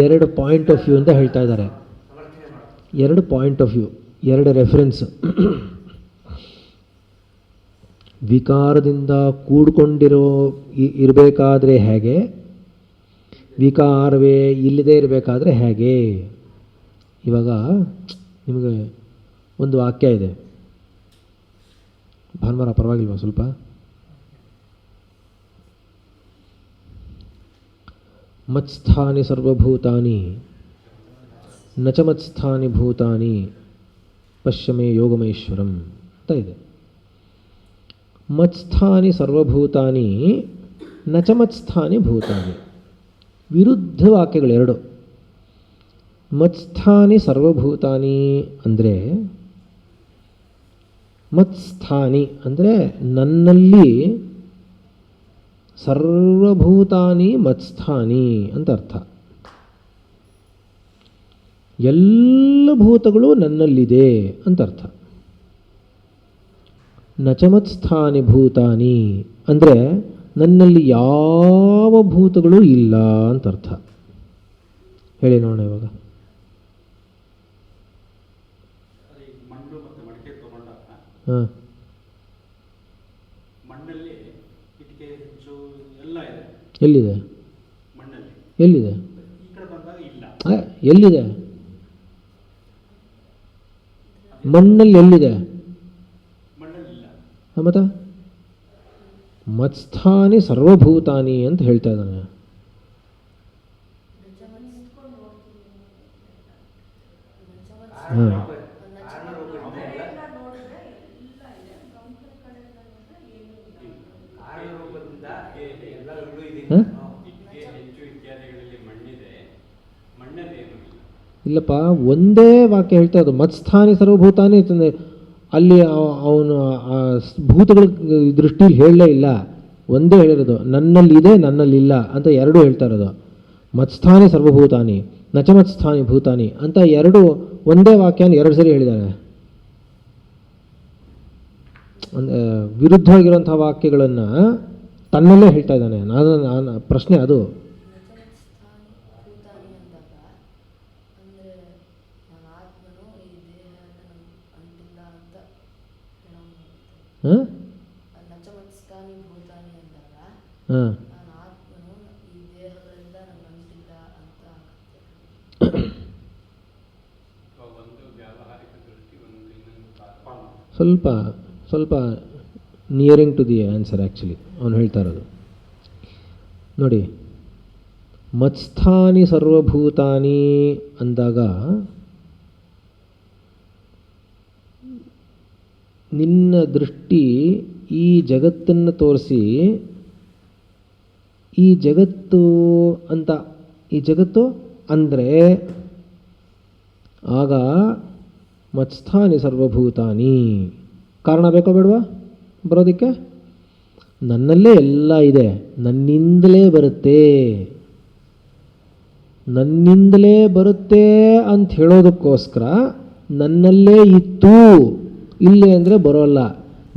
ಎರಡು ಪಾಯಿಂಟ್ ಆಫ್ ವ್ಯೂ ಅಂತ ಹೇಳ್ತಾ ಇದ್ದಾರೆ. ಎರಡು ಪಾಯಿಂಟ್ ಆಫ್ ವ್ಯೂ, ಎರಡು ರೆಫರೆನ್ಸ್. ವಿಕಾರದಿಂದ ಇರಬೇಕಾದ್ರೆ ಹೇಗೆ, ವಿಕಾರವೇ ಇಲ್ಲದೇ ಇರಬೇಕಾದ್ರೆ ಹೇಗೆ. ಇವಾಗ ನಿಮಗೆ ಒಂದು ವಾಕ್ಯ ಇದೆ, ಭಾನುವಾರ ಪರವಾಗಿಲ್ವಾ ಸ್ವಲ್ಪ? ಮತ್ಸ್ಥಾನಿ ಸರ್ವಭೂತಾನಿ ನ ಚ ಮತ್ಸ್ಥಾನಿ ಭೂತಾನಿ ಪಶ್ಯಮೇ ಯೋಗಮೈಶ್ವರಂ ಅಂತ ಇದೆ. ಮತ್ಸ್ಥಾನಿ ಸರ್ವಭೂತಾನಿ ನ ಚ ಮತ್ಸ್ಥಾನಿ ಭೂತಾನಿ, ವಿರುದ್ಧ ವಾಕ್ಯಗಳೆರಡು. ಮತ್ಸ್ಥಾನಿ ಸರ್ವಭೂತಾನಿ ಅಂದರೆ, ಮತ್ಸ್ಥಾನಿ ಅಂದರೆ ನನ್ನಲ್ಲಿ, ಸರ್ವಭೂತಾನಿ ಮತ್ಸ್ಥಾನಿ ಅಂತ ಅರ್ಥ. ಎಲ್ಲ ಭೂತಗಳು ನನ್ನಲ್ಲಿದೆ ಅಂತ ಅರ್ಥ. ನಚಮತ್ಸ್ಥಾನಿ ಭೂತಾನಿ ಅಂದರೆ ನನ್ನಲ್ಲಿ ಯಾವ ಭೂತಗಳು ಇಲ್ಲ ಅಂತ ಅರ್ಥ. ಹೇಳಿ ನೋಡೋಣ ಇವಾಗ. ಹಾಂ, ಎಲ್ಲಿದೆ? ಎಲ್ಲಿದೆ? ಎಲ್ಲಿದೆ? ಮಣ್ಣಲ್ಲಿ ಎಲ್ಲಿದೆ? ಮತ್ತು ಮತ್ಸ್ಥಾನಿ ಸರ್ವಭೂತಾನಿ ಅಂತ ಹೇಳ್ತಾ ಇದ್ದಾನೆ. ಹಾಂ ಹಾಂ ಇಲ್ಲಪ್ಪ, ಒಂದೇ ವಾಕ್ಯ ಹೇಳ್ತಾ ಇರೋದು. ಮತ್ಸ್ಥಾನಿ ಸರ್ವಭೂತಾನಿ ಅಂತಂದರೆ ಅಲ್ಲಿ ಅವನು ಆ ಭೂತಗಳ ದೃಷ್ಟಿಯಲ್ಲಿ ಹೇಳಲೇ ಇಲ್ಲ, ಒಂದೇ ಹೇಳಿರೋದು. ನನ್ನಲ್ಲಿದೆ ನನ್ನಲ್ಲಿಲ್ಲ ಅಂತ ಎರಡೂ ಹೇಳ್ತಾ ಇರೋದು. ಮತ್ಸ್ಥಾನಿ ಸರ್ವಭೂತಾನಿ ನಚಮತ್ಸ್ಥಾನಿ ಭೂತಾನಿ ಅಂತ ಎರಡು ಒಂದೇ ವಾಕ್ಯನ ಎರಡು ಸರಿ ಹೇಳಿದ್ದಾರೆ. ಅಂದರೆ ವಿರುದ್ಧವಾಗಿರುವಂಥ ವಾಕ್ಯಗಳನ್ನು ತನ್ನಲ್ಲೇ ಹೇಳ್ತಾ ಇದ್ದಾನೆ. ನಾನು ಪ್ರಶ್ನೆ ಅದು. ಹಾಂ ಹಾಂ ಸ್ವಲ್ಪ ಸ್ವಲ್ಪ nearing to the answer actually ಅವನು ಹೇಳ್ತಾ ಇರೋದು. ನೋಡಿ, ಮತ್ಸ್ಥಾನಿ ಸರ್ವಭೂತಾನಿ ಅಂದಾಗ ನಿನ್ನ ದೃಷ್ಟಿ ಈ ಜಗತ್ತನ್ನು ತೋರಿಸಿ, ಈ ಜಗತ್ತು ಅಂತ, ಈ ಜಗತ್ತು ಅಂದರೆ ಆಗ ಮತ್ಸ್ಥಾನಿ ಸರ್ವಭೂತಾನಿ ಕಾರಣ ಬೇಕೋ ಬೇಡವಾ ಬರೋದಕ್ಕೆ? ನನ್ನಲ್ಲೇ ಎಲ್ಲ ಇದೆ, ನನ್ನಿಂದಲೇ ಬರುತ್ತೆ, ನನ್ನಿಂದಲೇ ಬರುತ್ತೆ ಅಂತ ಹೇಳೋದಕ್ಕೋಸ್ಕರ ನನ್ನಲ್ಲೇ ಇತ್ತು ಇಲ್ಲೇ ಅಂದರೆ ಬರೋಲ್ಲ.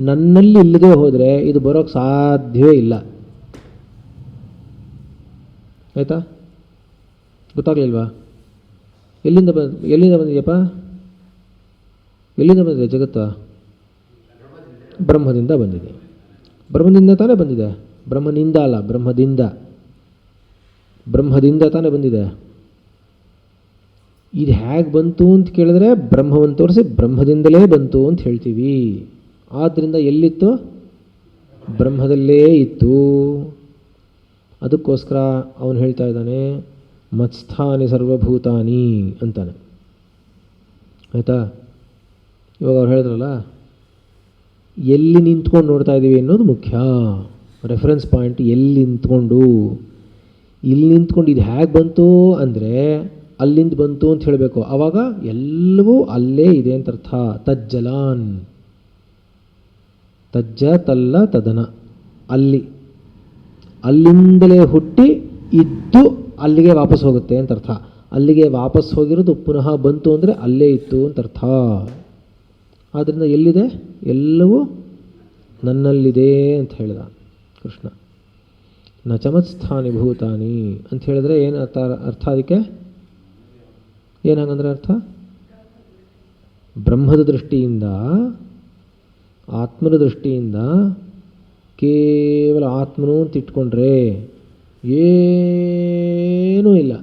ನನ್ನಲ್ಲಿ ಇಲ್ಲದೆ ಹೋದರೆ ಇದು ಬರೋಕ್ಕೆ ಸಾಧ್ಯವೇ ಇಲ್ಲ. ಆಯಿತಾ? ಗೊತ್ತಾಗಲಿಲ್ವಾ? ಎಲ್ಲಿಂದ ಬಂದಿದೆಯಪ್ಪ? ಎಲ್ಲಿಂದ ಬಂದಿದೆ ಜಗತ್ತು? ಬ್ರಹ್ಮದಿಂದ ಬಂದಿದೆ. ಬ್ರಹ್ಮದಿಂದ ತಾನೇ ಬಂದಿದೆ. ಬ್ರಹ್ಮನಿಂದ ಅಲ್ಲ, ಬ್ರಹ್ಮದಿಂದ. ಬ್ರಹ್ಮದಿಂದ ತಾನೇ ಬಂದಿದೆ. ಇದು ಹೇಗೆ ಬಂತು ಅಂತ ಕೇಳಿದ್ರೆ ಬ್ರಹ್ಮವನ್ನು ತೋರಿಸಿ ಬ್ರಹ್ಮದಿಂದಲೇ ಬಂತು ಅಂತ ಹೇಳ್ತೀವಿ. ಆದ್ದರಿಂದ ಎಲ್ಲಿತ್ತು? ಬ್ರಹ್ಮದಲ್ಲೇ ಇತ್ತು. ಅದಕ್ಕೋಸ್ಕರ ಅವನು ಹೇಳ್ತಾ ಇದ್ದಾನೆ ಮತ್ಸ್ಥಾನಿ ಸರ್ವಭೂತಾನಿ ಅಂತಾನೆ. ಆಯಿತಾ? ಇವಾಗ ಅವ್ರು ಹೇಳಿದ್ರಲ್ಲ, ಎಲ್ಲಿ ನಿಂತ್ಕೊಂಡು ನೋಡ್ತಾ ಇದ್ದೀವಿ ಅನ್ನೋದು ಮುಖ್ಯ. ರೆಫರೆನ್ಸ್ ಪಾಯಿಂಟ್ ಎಲ್ಲಿ ನಿಂತ್ಕೊಂಡು. ಇಲ್ಲಿ ನಿಂತ್ಕೊಂಡು ಇದು ಹೇಗೆ ಬಂತು ಅಂದರೆ ಅಲ್ಲಿಂದ ಬಂತು ಅಂತ ಹೇಳಬೇಕು. ಆವಾಗ ಎಲ್ಲವೂ ಅಲ್ಲೇ ಇದೆ ಅಂತ ಅರ್ಥ. ತಜ್ಜಲಾನ್, ತಜ್ಜ ತಲ್ಲ ತದನ, ಅಲ್ಲಿ, ಅಲ್ಲಿಂದಲೇ ಹುಟ್ಟಿ ಇದ್ದು ಅಲ್ಲಿಗೆ ವಾಪಸ್ ಹೋಗುತ್ತೆ ಅಂತ ಅರ್ಥ. ಅಲ್ಲಿಗೆ ವಾಪಸ್ ಹೋಗಿರೋದು ಪುನಃ ಬಂತು ಅಂದರೆ ಅಲ್ಲೇ ಇತ್ತು ಅಂತ ಅರ್ಥ. ಆದ್ದರಿಂದ ಎಲ್ಲಿದೆ? ಎಲ್ಲವೂ ನನ್ನಲ್ಲಿದೆ ಅಂತ ಹೇಳಿದ ಕೃಷ್ಣ. ನ ಚಮತ್ಸ್ಥಾನಿ ಭೂತಾನಿ ಅಂತ ಹೇಳಿದ್ರೆ ಏನು ಅರ್ಥ? ಅದಕ್ಕೆ ಏನಾಗಂದ್ರೆ ಅರ್ಥ? ಬ್ರಹ್ಮದ ದೃಷ್ಟಿಯಿಂದ, ಆತ್ಮನ ದೃಷ್ಟಿಯಿಂದ ಕೇವಲ ಆತ್ಮನು ಅಂತ ಇಟ್ಕೊಂಡ್ರೆ ಏನೂ ಇಲ್ಲ.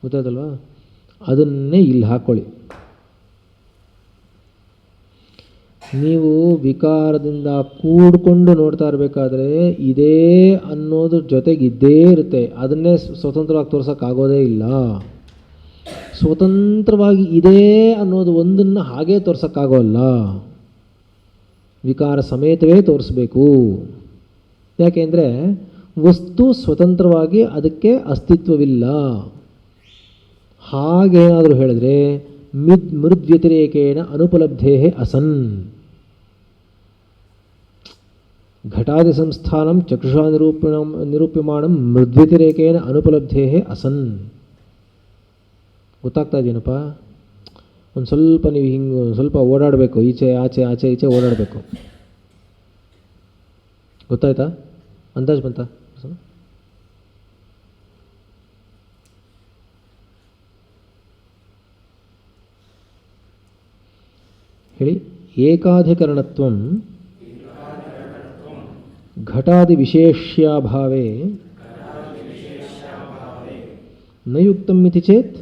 ಗೊತ್ತಾಯ್ತಲ್ವಾ? ಅದನ್ನೇ ಇಲ್ಲಿ ಹಾಕ್ಕೊಳ್ಳಿ. ನೀವು ವಿಕಾರದಿಂದ ಕೂಡ್ಕೊಂಡು ನೋಡ್ತಾ ಇರಬೇಕಾದ್ರೆ ಇದೇ ಅನ್ನೋದ್ರ ಜೊತೆಗೆ ಇದ್ದೇ ಇರುತ್ತೆ. ಅದನ್ನೇ ಸ್ವತಂತ್ರವಾಗಿ ತೋರ್ಸೋಕ್ಕಾಗೋದೇ ಇಲ್ಲ. ಸ್ವತಂತ್ರವಾಗಿ ಇದೆ ಅನ್ನೋದು ಒಂದನ್ನು ಹಾಗೇ ತೋರ್ಸೋಕ್ಕಾಗೋಲ್ಲ, ವಿಕಾರ ಸಮೇತವೇ ತೋರಿಸ್ಬೇಕು. ಯಾಕೆಂದರೆ ವಸ್ತು ಸ್ವತಂತ್ರವಾಗಿ ಅದಕ್ಕೆ ಅಸ್ತಿತ್ವವಿಲ್ಲ. ಹಾಗೇನಾದರೂ ಹೇಳಿದ್ರೆ ಮೃದ್ವ್ಯತಿರೇಕೇಣ ಅನುಪಲಬ್ಧೇ ಅಸನ್. ಘಟಾದಿ ಸಂಸ್ಥಾನಂ ಚಕ್ಷುಷಾ ನಿರೂಪ್ಯಮಾಣಂ ಮೃದ್ವ್ಯತಿರೇಕೇಣ ಅನುಪಲಬ್ಧೇ ಅಸನ್. ಗೊತ್ತಾಗ್ತಾ ಇದೆಯೇನಪ್ಪ? ಒಂದು ಸ್ವಲ್ಪ ನೀವು ಹಿಂಗೆ ಸ್ವಲ್ಪ ಓಡಾಡಬೇಕು, ಈಚೆ ಆಚೆ ಆಚೆ ಈಚೆ ಓಡಾಡಬೇಕು. ಗೊತ್ತಾಯ್ತಾ? ಅಂದಾಜು ಬಂತ? ಹೇಳಿ. ಏಕಾಧಿಕರಣತ್ವಂ ಘಟಾದಿ ವಿಶೇಷ್ಯಾಭಾವೇ ನ ಯುಕ್ತಂ ಇತಿ ಚೇತ್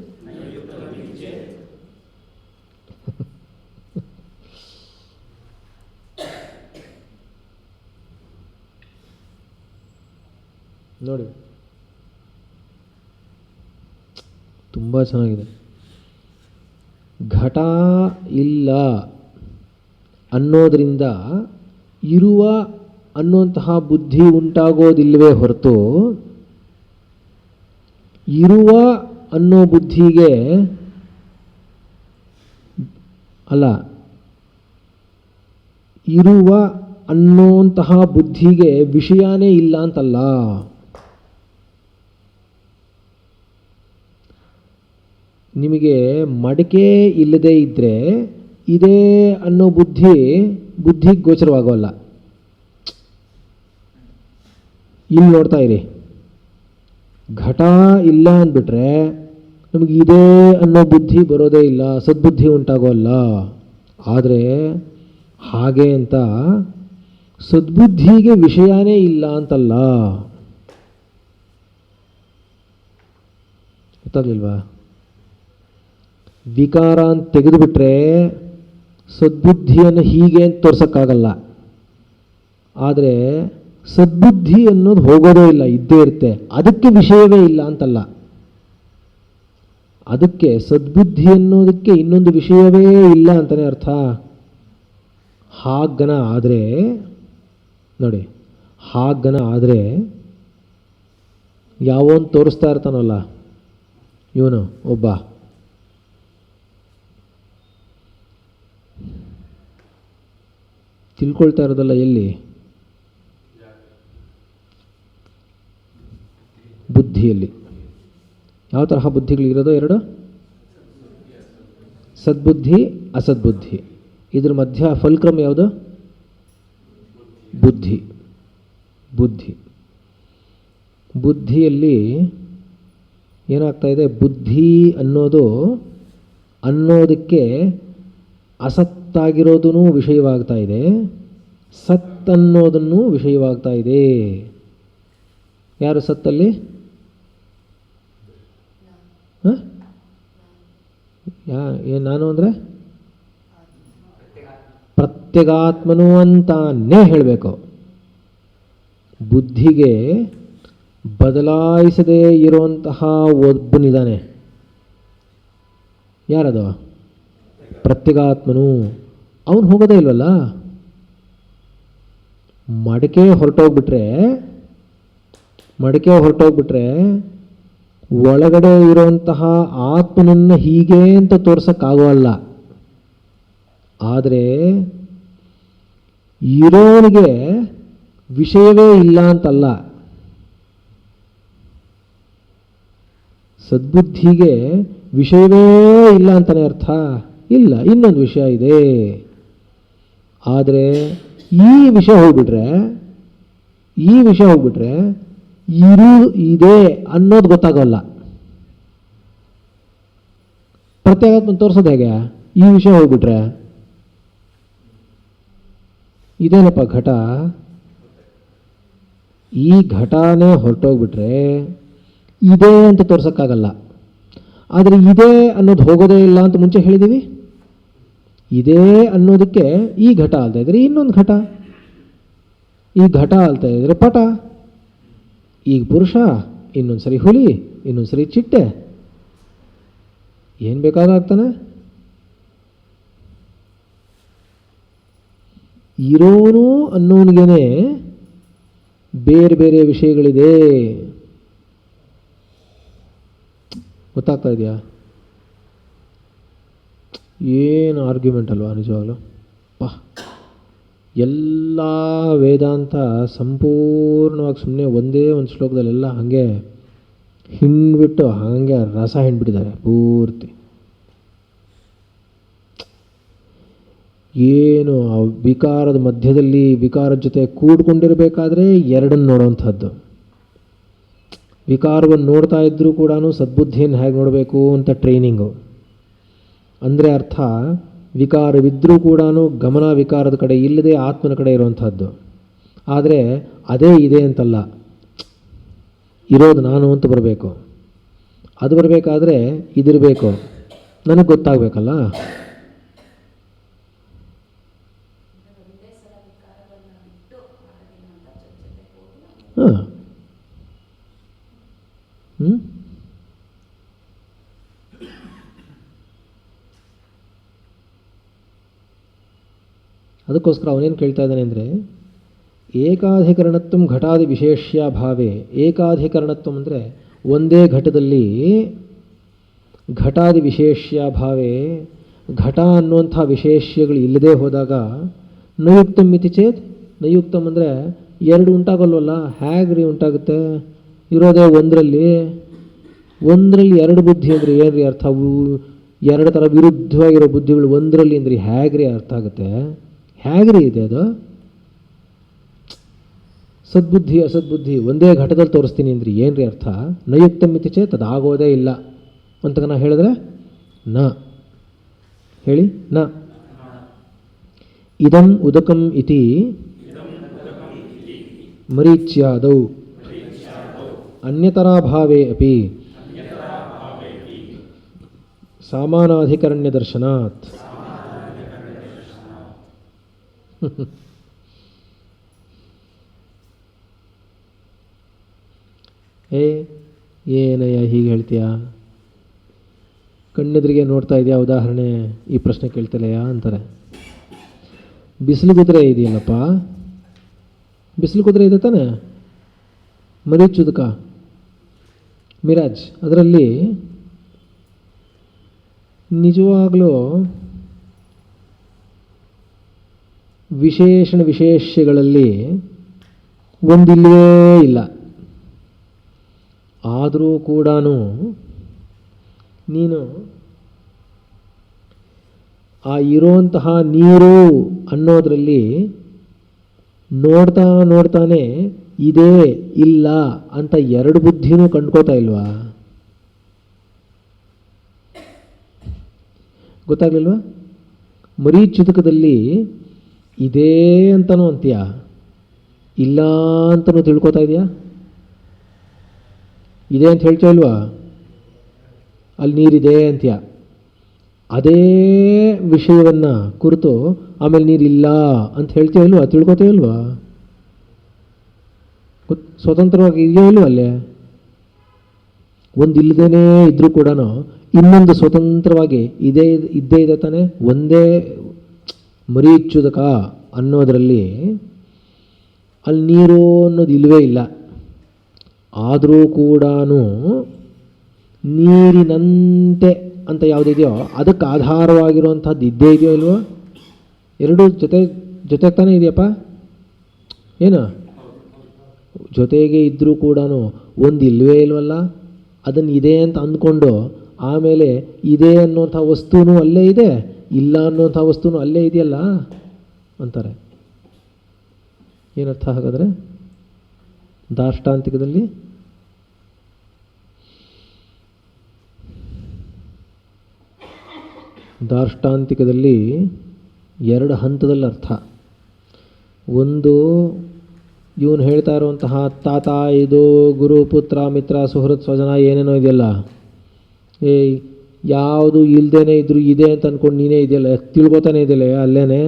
ನೋಡಿ, ತುಂಬ ಚೆನ್ನಾಗಿದೆ. ಘಟ ಇಲ್ಲ ಅನ್ನೋದರಿಂದ ಇರುವ ಅನ್ನುವಂತಹ ಬುದ್ಧಿ ಉಂಟಾಗೋದಿಲ್ಲವೇ ಹೊರತು, ಇರುವ ಅನ್ನೋ ಬುದ್ಧಿಗೆ ಅಲ್ಲ, ಇರುವ ಅನ್ನೋಂತಹ ಬುದ್ಧಿಗೆ ವಿಷಯನೇ ಇಲ್ಲ ಅಂತಲ್ಲ. ನಿಮಗೆ ಮಡಿಕೆ ಇಲ್ಲದೆ ಇದ್ದರೆ ಇದೇ ಅನ್ನೋ ಬುದ್ಧಿಗೆ ಗೋಚರವಾಗೋಲ್ಲ. ಇಲ್ಲಿ ನೋಡ್ತಾ ಇರಿ, ಘಟ ಇಲ್ಲ ಅಂದ್ಬಿಟ್ರೆ ನಮಗೆ ಇದೇ ಅನ್ನೋ ಬುದ್ಧಿ ಬರೋದೇ ಇಲ್ಲ, ಸದ್ಬುದ್ಧಿ ಉಂಟಾಗೋಲ್ಲ. ಆದರೆ ಹಾಗೆ ಅಂತ ಸದ್ಬುದ್ಧಿಗೆ ವಿಷಯನೇ ಇಲ್ಲ ಅಂತಲ್ಲ. ಗೊತ್ತಾಗ್ಲಿಲ್ವಾ? ವಿಕಾರ ಅಂತ ತೆಗೆದುಬಿಟ್ರೆ ಸದ್ಬುದ್ಧಿಯನ್ನು ಹೀಗೆ ಅಂತ ತೋರ್ಸೋಕ್ಕಾಗಲ್ಲ. ಆದರೆ ಸದ್ಬುದ್ಧಿ ಅನ್ನೋದು ಹೋಗೋದೇ ಇಲ್ಲ, ಇದ್ದೇ ಇರುತ್ತೆ. ಅದಕ್ಕೆ ವಿಷಯವೇ ಇಲ್ಲ ಅಂತಲ್ಲ. ಅದಕ್ಕೆ ಸದ್ಬುದ್ಧಿ ಅನ್ನೋದಕ್ಕೆ ಇನ್ನೊಂದು ವಿಷಯವೇ ಇಲ್ಲ ಅಂತಲೇ ಅರ್ಥ. ಹಾಗನ ಆದರೆ ನೋಡಿ, ಹಾಗನ ಆದರೆ ಯಾವೊಂದು ತೋರಿಸ್ತಾ ಇರ್ತಾನಲ್ಲ ಇವನು ಒಬ್ಬ, ತಿಳ್ಕೊಳ್ತಾ ಇರೋದಲ್ಲ ಎಲ್ಲಿ? ಬುದ್ಧಿಯಲ್ಲಿ. ಯಾವ ತರಹ ಬುದ್ಧಿಗಳಿರೋದು? ಎರಡು, ಸದ್ಬುದ್ಧಿ, ಅಸದ್ಬುದ್ಧಿ. ಇದ್ರ ಮಧ್ಯ ಫಲ್ಕ್ರಮ ಯಾವುದು? ಬುದ್ಧಿ. ಬುದ್ಧಿ ಬುದ್ಧಿಯಲ್ಲಿ ಏನಾಗ್ತಾ ಇದೆ? ಬುದ್ಧಿ ಅನ್ನೋದಕ್ಕೆ ಅಸತ್ತಾಗಿರೋದೂ ವಿಷಯವಾಗ್ತಾ ಇದೆ, ಸತ್ ಅನ್ನೋದನ್ನು ವಿಷಯವಾಗ್ತಾ ಇದೆ. ಯಾರು ಸತ್ತಲ್ಲಿ? ನಾನು ಅಂದರೆ ಪ್ರತ್ಯಗಾತ್ಮನು ಅಂತಾನೇ ಹೇಳಬೇಕು. ಬುದ್ಧಿಗೆ ಬದಲಾಯಿಸದೇ ಇರುವಂತಹ ಒಬ್ಬನಿದ್ದಾನೆ. ಯಾರದು? ಪ್ರತ್ಯಗಾತ್ಮನು. ಅವನು ಹೋಗೋದೇ ಇಲ್ವಲ್ಲ. ಮಡಿಕೆ ಹೊರಟೋಗ್ಬಿಟ್ರೆ ಒಳಗಡೆ ಇರುವಂತಹ ಆತ್ಮನನ್ನು ಹೀಗೆ ಅಂತ ತೋರ್ಸೋಕ್ಕಾಗೋಲ್ಲ. ಆದರೆ ಇರೋನಿಗೆ ವಿಷಯವೇ ಇಲ್ಲ ಅಂತಲ್ಲ. ಸದ್ಬುದ್ಧಿಗೆ ವಿಷಯವೇ ಇಲ್ಲ ಅಂತಲೇ ಅರ್ಥ ಇಲ್ಲ, ಇನ್ನೊಂದು ವಿಷಯ ಇದೆ. ಆದರೆ ಈ ವಿಷಯ ಹೋಗ್ಬಿಟ್ರೆ ಇದೆ ಅನ್ನೋದು ಗೊತ್ತಾಗೋಲ್ಲ. ಪ್ರತ್ಯೇಕಾತ್ಮ ತೋರಿಸೋದು ಹೇಗೆ? ಈ ವಿಷಯ ಹೋಗ್ಬಿಟ್ರೆ ಇದೇನಪ್ಪ ಘಟ, ಈ ಘಟನೇ ಹೊರಟೋಗ್ಬಿಟ್ರೆ ಇದೆ ಅಂತ ತೋರ್ಸೋಕ್ಕಾಗಲ್ಲ. ಆದರೆ ಇದೆ ಅನ್ನೋದು ಹೋಗೋದೇ ಇಲ್ಲ ಅಂತ ಮುಂಚೆ ಹೇಳಿದ್ದೀವಿ. ಇದೇ ಅನ್ನೋದಕ್ಕೆ ಈ ಘಟ ಆಲ್ತಾ ಇದ್ರೆ ಇನ್ನೊಂದು ಘಟ, ಈ ಘಟ ಆಲ್ತಾ ಇದ್ರೆ ಪಟ, ಈಗ ಪುರುಷ, ಇನ್ನೊಂದು ಸರಿ ಹುಲಿ, ಇನ್ನೊಂದು ಸರಿ ಚಿಟ್ಟೆ, ಏನು ಬೇಕಾದ್ರೂ ಆಗ್ತಾನೆ. ಇರೋನು ಅನ್ನೋನಿಗೇನೆ ಬೇರೆ ಬೇರೆ ವಿಷಯಗಳಿದೆ. ಗೊತ್ತಾಗ್ತಾ ಇದೆಯಾ? ಏನು ಆರ್ಗ್ಯುಮೆಂಟ್ ಅಲ್ವಾ ನಿಜವಾಗ್ಲೂ. ಎಲ್ಲ ವೇದಾಂತ ಸಂಪೂರ್ಣವಾಗಿ ಸುಮ್ಮನೆ ಒಂದೇ ಒಂದು ಶ್ಲೋಕದಲ್ಲೆಲ್ಲ ಹಾಗೆ ಹಿಂಡ್ಬಿಟ್ಟು ಹಾಗೆ ರಸ ಹಿಂಡ್ಬಿಟ್ಟಿದ್ದಾರೆ ಪೂರ್ತಿ. ಏನು ಆ ವಿಕಾರದ ಮಧ್ಯದಲ್ಲಿ ವಿಕಾರದ ಜೊತೆ ಕೂಡ್ಕೊಂಡಿರಬೇಕಾದ್ರೆ ಎರಡನ್ನು ನೋಡೋವಂಥದ್ದು. ವಿಕಾರವನ್ನು ನೋಡ್ತಾ ಇದ್ದರೂ ಕೂಡ ಸದ್ಬುದ್ಧಿಯನ್ನು ಹೇಗೆ ನೋಡಬೇಕು ಅಂತ ಟ್ರೈನಿಂಗು. ಅಂದರೆ ಅರ್ಥ, ವಿಕಾರವಿದ್ದರೂ ಕೂಡ ಗಮನ ವಿಕಾರದ ಕಡೆ ಇಲ್ಲದೆ ಆತ್ಮನ ಕಡೆ ಇರುವಂಥದ್ದು. ಆದರೆ ಅದೇ ಇದೆ ಅಂತಲ್ಲ, ಇರೋದು ನಾನು ಅಂತ ಬರಬೇಕು. ಅದು ಬರಬೇಕಾದ್ರೆ ಇದಿರಬೇಕು, ನನಗೆ ಗೊತ್ತಾಗಬೇಕಲ್ಲ. ಹಾಂ ಅದಕ್ಕೋಸ್ಕರ ಅವನೇನು ಕೇಳ್ತಾ ಇದ್ದಾನೆ ಅಂದರೆ ಏಕಾಧಿಕರಣತ್ವ ಘಟಾದಿ ವಿಶೇಷ್ಯ ಭಾವೇ. ಏಕಾಧಿಕರಣತ್ವ ಅಂದರೆ ಒಂದೇ ಘಟದಲ್ಲಿ ಘಟಾದಿ ವಿಶೇಷ್ಯ ಭಾವೇ, ಘಟ ಅನ್ನುವಂಥ ವಿಶೇಷ್ಯಗಳು ಇಲ್ಲದೆ ಹೋದಾಗ ನಯುಕ್ತಂ ಇತಿ ಚೇತ್. ನಯುಕ್ತಂ ಅಂದರೆ ಎರಡು ಉಂಟಾಗಲ್ವಲ್ಲ, ಹೇಗ್ರಿ ಉಂಟಾಗುತ್ತೆ? ಇರೋದೇ ಒಂದರಲ್ಲಿ ಎರಡು ಬುದ್ಧಿ ಅಂದರೆ ಏನ್ರಿ ಅರ್ಥ? ಎರಡು ಥರ ವಿರುದ್ಧವಾಗಿರೋ ಬುದ್ಧಿಗಳು ಒಂದರಲ್ಲಿ ಅಂದರೆ ಹೇಗ್ರಿ ಅರ್ಥ ಆಗುತ್ತೆ? ಹೇಗ್ರಿ ಇದೆ ಅದು? ಸದ್ಬುದ್ಧಿ ಅಸದ್ಬುದ್ಧಿ ಒಂದೇ ಘಟದಲ್ಲಿ ತೋರಿಸ್ತೀನಿ ಅಂದರೆ ಏನ್ರಿ ಅರ್ಥ? ನಯುಕ್ತಂ ಇತಿ ಚೇತ್ ಅದಾಗೋದೇ ಇಲ್ಲ ಅಂತ ನಾ ಹೇಳಿದ್ರೆ ನ ಹೇಳಿ ನ. ಇದಂ ಉದಕಂ ಇತಿ ಮರೀಚ್ಯಾದೌ ಅನ್ಯತರಾಭಾವೇ ಅಪಿ ಸಾಮಾನಾಧಿಕರಣ್ಯ ದರ್ಶನಾತ್. ಏನಯ್ಯ ಹೀಗೆ ಹೇಳ್ತೀಯಾ? ಕಣ್ಣೆದುರಿಗೆ ನೋಡ್ತಾ ಇದೆಯಾ? ಉದಾಹರಣೆ ಈ ಪ್ರಶ್ನೆ ಕೇಳ್ತಿಲ್ಲಯ್ಯ ಅಂತಾರೆ. ಬಿಸಿಲು ಕುದುರೆ ಇದೆಯಲ್ಲಪ್ಪ, ಬಿಸಿಲು ಕುದುರೆ ಇದೆ ತಾನೆ, ಮರೀಚುದಕ ಮಿರಾಜ್, ಅದರಲ್ಲಿ ನಿಜವಾಗಲೂ ವಿಶೇಷಗಳಲ್ಲಿ ಒಂದಿಲ್ಲವೇ ಇಲ್ಲ. ಆದರೂ ಕೂಡ ನೀನು ಆ ಇರೋಂತಹ ನೀರು ಅನ್ನೋದರಲ್ಲಿ ನೋಡ್ತಾನೆ ಇದೆ ಇಲ್ಲ ಅಂತ ಎರಡು ಬುದ್ಧಿನೂ ಕಂಡ್ಕೋತಾ ಇಲ್ವಾ? ಗೊತ್ತಾಗ್ಲಿಲ್ವಾ? ಮರೀಚುತಕದಲ್ಲಿ ಇದೇ ಅಂತನೂ ಅಂತೀಯ, ಇಲ್ಲ ಅಂತನೂ ತಿಳ್ಕೊತಾ ಇದೆಯಾ? ಇದೆ ಅಂತ ಹೇಳ್ತಾ ಇಲ್ವಾ? ಅಲ್ಲಿ ನೀರಿದೆ ಅಂತೀಯ. ಅದೇ ವಿಷಯವನ್ನು ಕುರಿತು ಆಮೇಲೆ ನೀರಿಲ್ಲ ಅಂತ ಹೇಳ್ತೀಯ ಇಲ್ವಾ? ತಿಳ್ಕೊತೀಯ ಇಲ್ವಾ? ಸ್ವತಂತ್ರವಾಗಿ ಇದೆಯೋ ಇಲ್ವ? ಅಲ್ಲೇ ಒಂದು ಇಲ್ಲದೇನೆ ಇದ್ರೂ ಕೂಡ ಇನ್ನೊಂದು ಸ್ವತಂತ್ರವಾಗಿ ಇದ್ದೇ ಇದೆ ತಾನೆ. ಒಂದೇ ಮರೀಚುದಕ ಅನ್ನೋದರಲ್ಲಿ ಅಲ್ಲಿ ನೀರು ಅನ್ನೋದು ಇಲ್ಲವೇ ಇಲ್ಲ. ಆದರೂ ಕೂಡ ನೀರಿನಂತೆ ಅಂತ ಯಾವುದಿದೆಯೋ ಅದಕ್ಕೆ ಆಧಾರವಾಗಿರುವಂಥದ್ದು ಇದ್ದೇ ಇದೆಯೋ ಇಲ್ವೋ? ಎರಡೂ ಜೊತೆಗೆ ತಾನೇ ಇದೆಯಪ್ಪ. ಏನು ಜೊತೆಗೆ ಇದ್ದರೂ ಕೂಡ ಒಂದು ಇಲ್ಲವೇ ಇಲ್ವಲ್ಲ? ಅದನ್ನು ಇದೆ ಅಂತ ಅಂದ್ಕೊಂಡು ಆಮೇಲೆ ಇದೆ ಅನ್ನೋಂಥ ವಸ್ತುನೂ ಅಲ್ಲೇ ಇದೆ, ಇಲ್ಲ ಅನ್ನೋಂಥ ವಸ್ತುನೂ ಅಲ್ಲೇ ಇದೆಯಲ್ಲ ಅಂತಾರೆ. ಏನರ್ಥ ಹಾಗಾದರೆ ದಾರ್ಷ್ಟಾಂತಿಕದಲ್ಲಿ? ದಾರ್ಷ್ಟಾಂತಿಕದಲ್ಲಿ ಎರಡು ಹಂತದಲ್ಲಿ ಅರ್ಥ. ಒಂದು ಇವನು ಹೇಳ್ತಾ ಇರುವಂತಹ ತಾತ, ಇದು ಗುರು, ಪುತ್ರ, ಮಿತ್ರ, ಸುಹೃತ್, ಸ್ವಜನ ಏನೇನೋ ಇದೆಯಲ್ಲ, ಯಾವುದು ಇಲ್ಲದೇನೆ ಇದ್ರೂ ಇದೆ ಅಂತ ಅಂದ್ಕೊಂಡು ನೀನೇ ಇದೆಯಲ್ಲ, ತಿಳ್ಕೊತಾನೆ ಇದೆಯಲ್ಲ ಅಲ್ಲೇನೆ,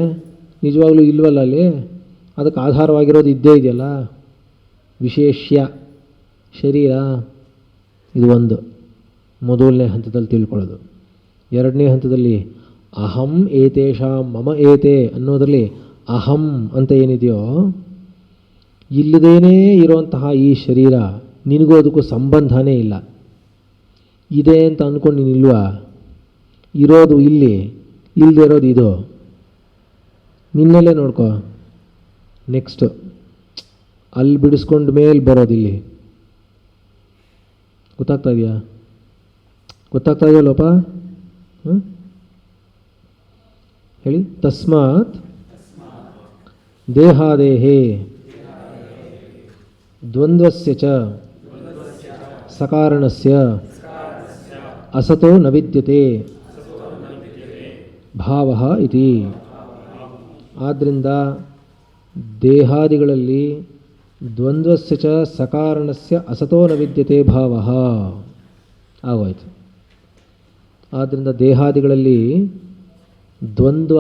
ನಿಜವಾಗ್ಲೂ ಇಲ್ವಲ್ಲ ಅಲ್ಲಿ, ಅದಕ್ಕೆ ಆಧಾರವಾಗಿರೋದು ಇದ್ದೇ ಇದೆಯಲ್ಲ ವಿಶೇಷ್ಯ ಶರೀರ. ಇದು ಒಂದು ಮೊದಲನೇ ಹಂತದಲ್ಲಿ ತಿಳ್ಕೊಳ್ಳೋದು. ಎರಡನೇ ಹಂತದಲ್ಲಿ ಅಹಂ ಏತೇಷಾಂ ಮಮ ಏತೆ ಅನ್ನೋದರಲ್ಲಿ ಅಹಂ ಅಂತ ಏನಿದೆಯೋ, ಇಲ್ಲದೇನೇ ಇರುವಂತಹ ಈ ಶರೀರ ನಿನಗೂ ಅದಕ್ಕೂ ಸಂಬಂಧನೇ ಇಲ್ಲ. ಇದೆ ಅಂತ ಅಂದ್ಕೊಂಡು ನೀನಿಲ್ವಾ? ಇರೋದು ಇಲ್ಲಿ, ಇಲ್ಲದೆ ಇರೋದು ಇದು. ನಿನ್ನಲ್ಲೇ ನೋಡ್ಕೋ. ನೆಕ್ಸ್ಟ್ ಅಲ್ಲಿ ಬಿಡಿಸ್ಕೊಂಡು ಮೇಲೆ ಬರೋದು ಇಲ್ಲಿ. ಗೊತ್ತಾಗ್ತಾ ಇದೆಯಾ? ಗೊತ್ತಾಗ್ತಾ ಇದೆಯಲ್ಲಪ್ಪ? ಹೇಳಿ. ತಸ್ಮಾತ್ ದೇಹಾದೇಹೇ ದ್ವಂದ್ವಸ್ಯ ಚ ಸಕಾರಣಸ್ಯ ಅಸತೋ ನ ವಿದ್ಯತೆ ಭಾವಃ ಇತಿ. ಆದ್ದರಿಂದ ದೇಹಾದಿಗಳಲ್ಲಿ ದ್ವಂದ್ವಸ್ಯ ಚ ಸಕಾರಣಸ್ಯ ಅಸತೋ ನ ವಿದ್ಯತೆ ಭಾವಃ ಆಗೋಯ್ತು. ಆದ್ದರಿಂದ ದೇಹಾದಿಗಳಲ್ಲಿ ದ್ವಂದ್ವ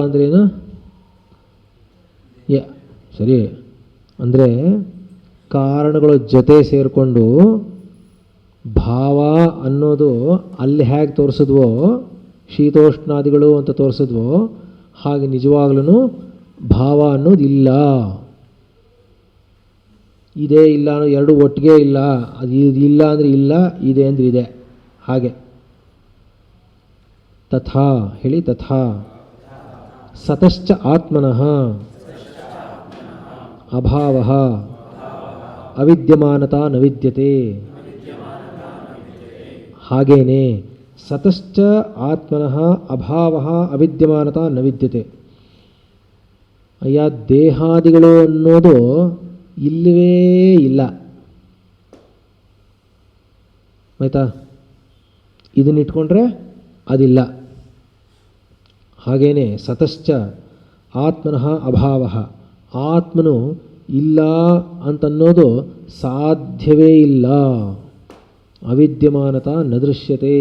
ಅಂದ್ರೇನು? ಸರಿ, ಅಂದರೆ ಕಾರಣಗಳ ಜೊತೆ ಸೇರಿಕೊಂಡು ಭಾವ ಅನ್ನೋದು ಅಲ್ಲಿ ಹೇಗೆ ತೋರಿಸಿದ್ವೋ ಶೀತೋಷ್ಣಾದಿಗಳು ಅಂತ ತೋರಿಸಿದ್ವೋ ಹಾಗೆ ನಿಜವಾಗ್ಲೂ ಭಾವ ಅನ್ನೋದಿಲ್ಲ. ಇದೇ ಇಲ್ಲ ಅನ್ನೋ ಎರಡು ಒಟ್ಟಿಗೆ ಇಲ್ಲ. ಅದು ಇಲ್ಲ ಅಂದರೆ ಇಲ್ಲ, ಇದೆ ಅಂದರೆ ಇದೆ. ಹಾಗೆ ತಥಾ ಹೇಳಿ. ತಥಾ ಸತಶ್ಚ ಆತ್ಮನಃ ಅಭಾವಃ ಅವಿದ್ಯಮಾನತಾ ನ ವಿದ್ಯತೆ. ಹಾಗೇನೆ ಸತಶ್ಚ ಆತ್ಮನಃ ಅಭಾವಃ ಅವಿದ್ಯಮಾನತಾ ನ ವಿದ್ಯತೆ. ಅಯ್ಯ, ದೇಹಾದಿಗಳು ಅನ್ನೋದು ಇಲ್ಲವೇ ಇಲ್ಲ. ಆಯಿತಾ? ಇದನ್ನಿಟ್ಕೊಂಡ್ರೆ ಅದಿಲ್ಲ. ಹಾಗೇನೆ ಸತಶ್ಚ ಆತ್ಮನಃ ಅಭಾವಃ, ಆತ್ಮನು ಇಲ್ಲ ಅಂತನ್ನೋದು ಸಾಧ್ಯವೇ ಇಲ್ಲ. ಅವಿದ್ಯಮಾನತಾ ನ ದೃಶ್ಯತೆ.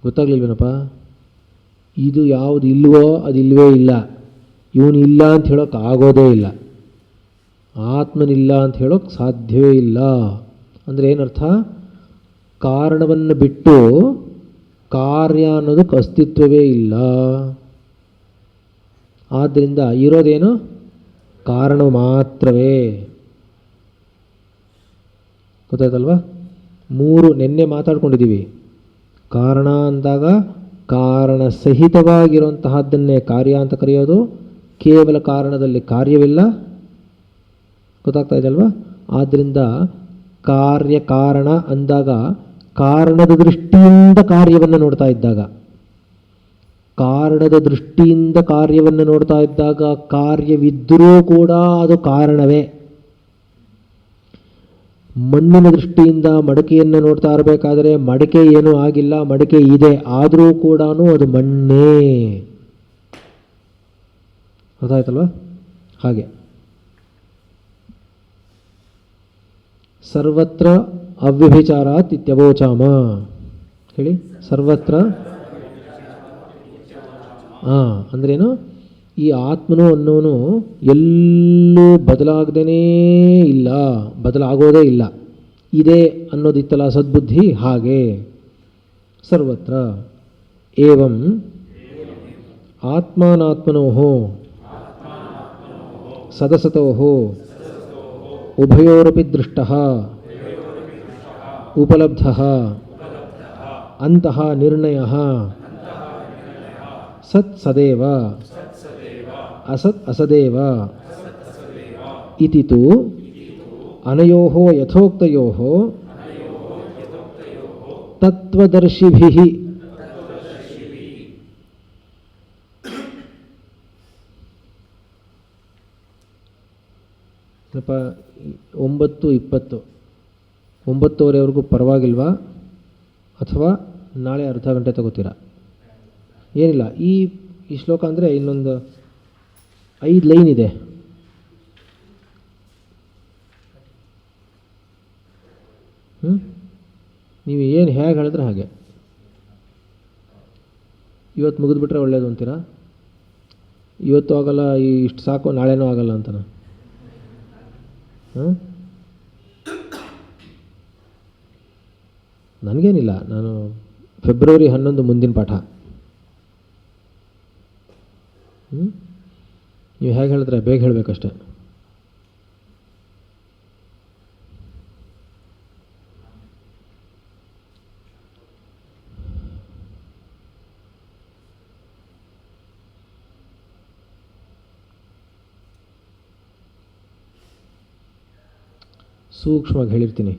ಗೊತ್ತಾಗ್ಲಿಲ್ವೇನಪ್ಪ? ಇದು ಯಾವುದು ಇಲ್ವೋ ಅದಿಲ್ವೇ ಇಲ್ಲ. ಇವನು ಇಲ್ಲ ಅಂತ ಹೇಳೋಕೆ ಆಗೋದೇ ಇಲ್ಲ. ಆತ್ಮನಿಲ್ಲ ಅಂತ ಹೇಳೋಕೆ ಸಾಧ್ಯವೇ ಇಲ್ಲ. ಅಂದರೆ ಏನರ್ಥ? ಕಾರಣವನ್ನು ಬಿಟ್ಟು ಕಾರ್ಯ ಅನ್ನೋದಕ್ಕೆ ಅಸ್ತಿತ್ವವೇ ಇಲ್ಲ. ಆದ್ದರಿಂದ ಇರೋದೇನು? ಕಾರಣ ಮಾತ್ರವೇ. ಗೊತ್ತಾಯ್ತಲ್ವ? ಮೂರು ನಿನ್ನೆ ಮಾತಾಡ್ಕೊಂಡಿದ್ದೀವಿ. ಕಾರಣ ಅಂದಾಗ ಕಾರಣ ಸಹಿತವಾಗಿರುವಂತಹದ್ದನ್ನೇ ಕಾರ್ಯ ಅಂತ ಕರೆಯೋದು. ಕೇವಲ ಕಾರಣದಲ್ಲಿ ಕಾರ್ಯವಿಲ್ಲ. ಗೊತ್ತಾಗ್ತಾ ಇದೆಯಲ್ವಾ? ಆದ್ದರಿಂದ ಕಾರ್ಯ ಕಾರಣ ಅಂದಾಗ ಕಾರಣದ ದೃಷ್ಟಿಯಿಂದ ಕಾರ್ಯವನ್ನು ನೋಡ್ತಾ ಇದ್ದಾಗ, ಕಾರಣದ ದೃಷ್ಟಿಯಿಂದ ಕಾರ್ಯವನ್ನು ನೋಡ್ತಾ ಇದ್ದಾಗ ಕಾರ್ಯವಿದ್ದರೂ ಕೂಡ ಅದು ಕಾರಣವೇ. ಮಣ್ಣಿನ ದೃಷ್ಟಿಯಿಂದ ಮಡಕೆಯನ್ನು ನೋಡ್ತಾ ಇರಬೇಕಾದ್ರೆ ಮಡಕೆ ಏನೂ ಆಗಿಲ್ಲ, ಮಡಕೆ ಇದೆ, ಆದರೂ ಕೂಡ ಅದು ಮಣ್ಣೇ. ಗೊತ್ತಾಯ್ತಲ್ವ? ಹಾಗೆ ಸರ್ವತ್ರ ಅವ್ಯಭಿಚಾರಾತ್ ಇತ್ಯವೋಚಾಮ. ಹೇಳಿ. ಸರ್ವತ್ರ ಅಂದ್ರೇನು? ಈ ಆತ್ಮನು ಅನ್ನೋನು ಎಲ್ಲೂ ಬದಲಾಗದೇ ಇಲ್ಲ, ಬದಲಾಗೋದೇ ಇಲ್ಲ. ಇದೆ ಅನ್ನೋದಿತ್ತಲ್ಲ ಸದ್ಬುದ್ಧಿ, ಹಾಗೆ ಸರ್ವತ್ರ. ಏವಂ ಆತ್ಮಾನಾತ್ಮನೋಃ ಸದಸತೋಃ ಉಭಯೋರಪಿ ದೃಷ್ಟಃ ಉಪಲಬ್ಧಃ ಅಂತಃ ನಿರ್ಣಯಃ ಸತ್ ಸದೇವ ಅಸತ್ ಅಸದೇವ ಇತಿ ತು ಅನಯೋಃ ಯಥೋಕ್ತಯೋಃ ತತ್ವದರ್ಶಿಭಿಃ. ಸ್ವಲ್ಪ 9:20 9:30ವರೆಗೂ ಪರವಾಗಿಲ್ವಾ? ಅಥವಾ ನಾಳೆ ಅರ್ಧ ಗಂಟೆ ತಗೋತೀರಾ? ಏನಿಲ್ಲ. ಈ ಶ್ಲೋಕ ಅಂದರೆ ಇನ್ನೊಂದು 5 ಲೈನ್ ಇದೆ. ನೀವು ಏನು ಹೇಗೆ ಹೇಳಿದ್ರೆ ಹಾಗೆ. ಇವತ್ತು ಮುಗಿದ್ಬಿಟ್ರೆ ಒಳ್ಳೆಯದು ಅಂತೀರಾ? ಇವತ್ತು ಆಗಲ್ಲ, ಇಷ್ಟು ಸಾಕು, ನಾಳೆನೂ ಆಗಲ್ಲ ಅಂತನ? ನನಗೇನಿಲ್ಲ, ನಾನು ಫೆಬ್ರವರಿ 11 ಮುಂದಿನ ಪಾಠ. ನೀವು ಹೇಗೆ ಹೇಳಿದ್ರೆ ಬೇಗ ಹೇಳಬೇಕಷ್ಟೆ. ಸೂಕ್ಷ್ಮವಾಗಿ ಹೇಳಿರ್ತೀನಿ,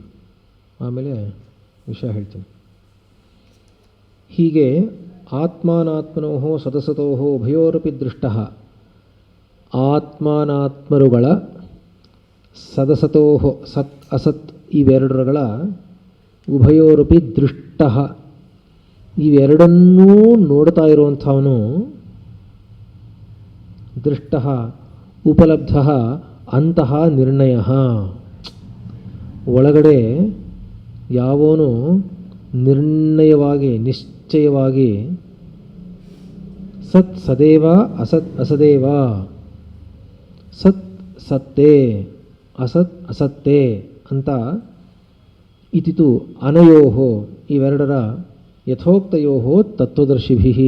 ಆಮೇಲೆ ವಿಷಯ ಹೇಳ್ತೀನಿ. ಹೀಗೆ ಆತ್ಮಾನಾತ್ಮನೋಃ ಸದಸತೋಃ ಉಭಯೋರಪಿ ದೃಷ್ಟಃ, ಆತ್ಮಾನಾತ್ಮರುಗಳ ಸದಸತೋಃ ಸತ್ ಅಸತ್ ಇವೆರಡರುಗಳ ಉಭಯೋರಪಿ ದೃಷ್ಟಃ ಇವೆರಡನ್ನೂ ನೋಡ್ತಾ ಇರುವಂಥವನು ದೃಷ್ಟಃ ಉಪಲಬ್ಧಃ ಅಂತಃ ನಿರ್ಣಯಃ. ಒಳಗಡೆ ಯಾವನು ನಿರ್ಣಯವಾಗಿ ನಿಶ್ಚಯವಾಗಿ ಸತ್ ಸದೇವ ಅಸತ್ ಅಸದೇವ, ಸತ್ ಸತ್ತೇ ಅಸತ್ ಅಸತ್ತೇ ಅಂತ ಇತಿತು ಅನಯೋಃ ಇವೆರಡರ ಯಥೋಕ್ತಯೋಃ ತತ್ವದರ್ಶಿಭಿಃ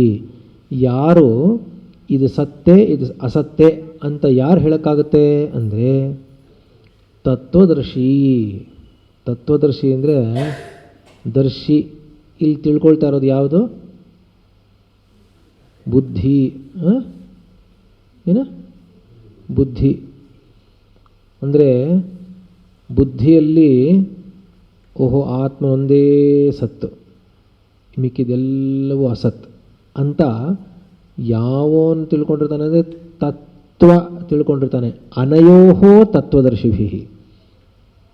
ಯಾರು ಇದು ಸತ್ಯ ಇದು ಅಸತ್ಯ ಅಂತ ಯಾರು ಹೇಳೋಕ್ಕಾಗುತ್ತೆ ಅಂದರೆ ತತ್ವದರ್ಶಿ. ತತ್ವದರ್ಶಿ ಅಂದರೆ ದರ್ಶಿ. ಇಲ್ಲಿ ತಿಳ್ಕೊಳ್ತಾ ಇರೋದು ಯಾವುದು? ಬುದ್ಧಿ. ಏನು ಬುದ್ಧಿ ಅಂದರೆ ಬುದ್ಧಿಯಲ್ಲಿ ಓಹೋ ಆತ್ಮ ಒಂದೇ ಸತ್ತು, ಮಿಕ್ಕಿದೆಲ್ಲವೂ ಅಸತ್ ಅಂತ ಯಾವನು ತಿಳ್ಕೊಂಡಿರ್ತಾನೆ ಅಂದರೆ ತತ್ವ ತಿಳ್ಕೊಂಡಿರ್ತಾನೆ. ಅನಯೋಹೋ ತತ್ವದರ್ಶಿಭಿ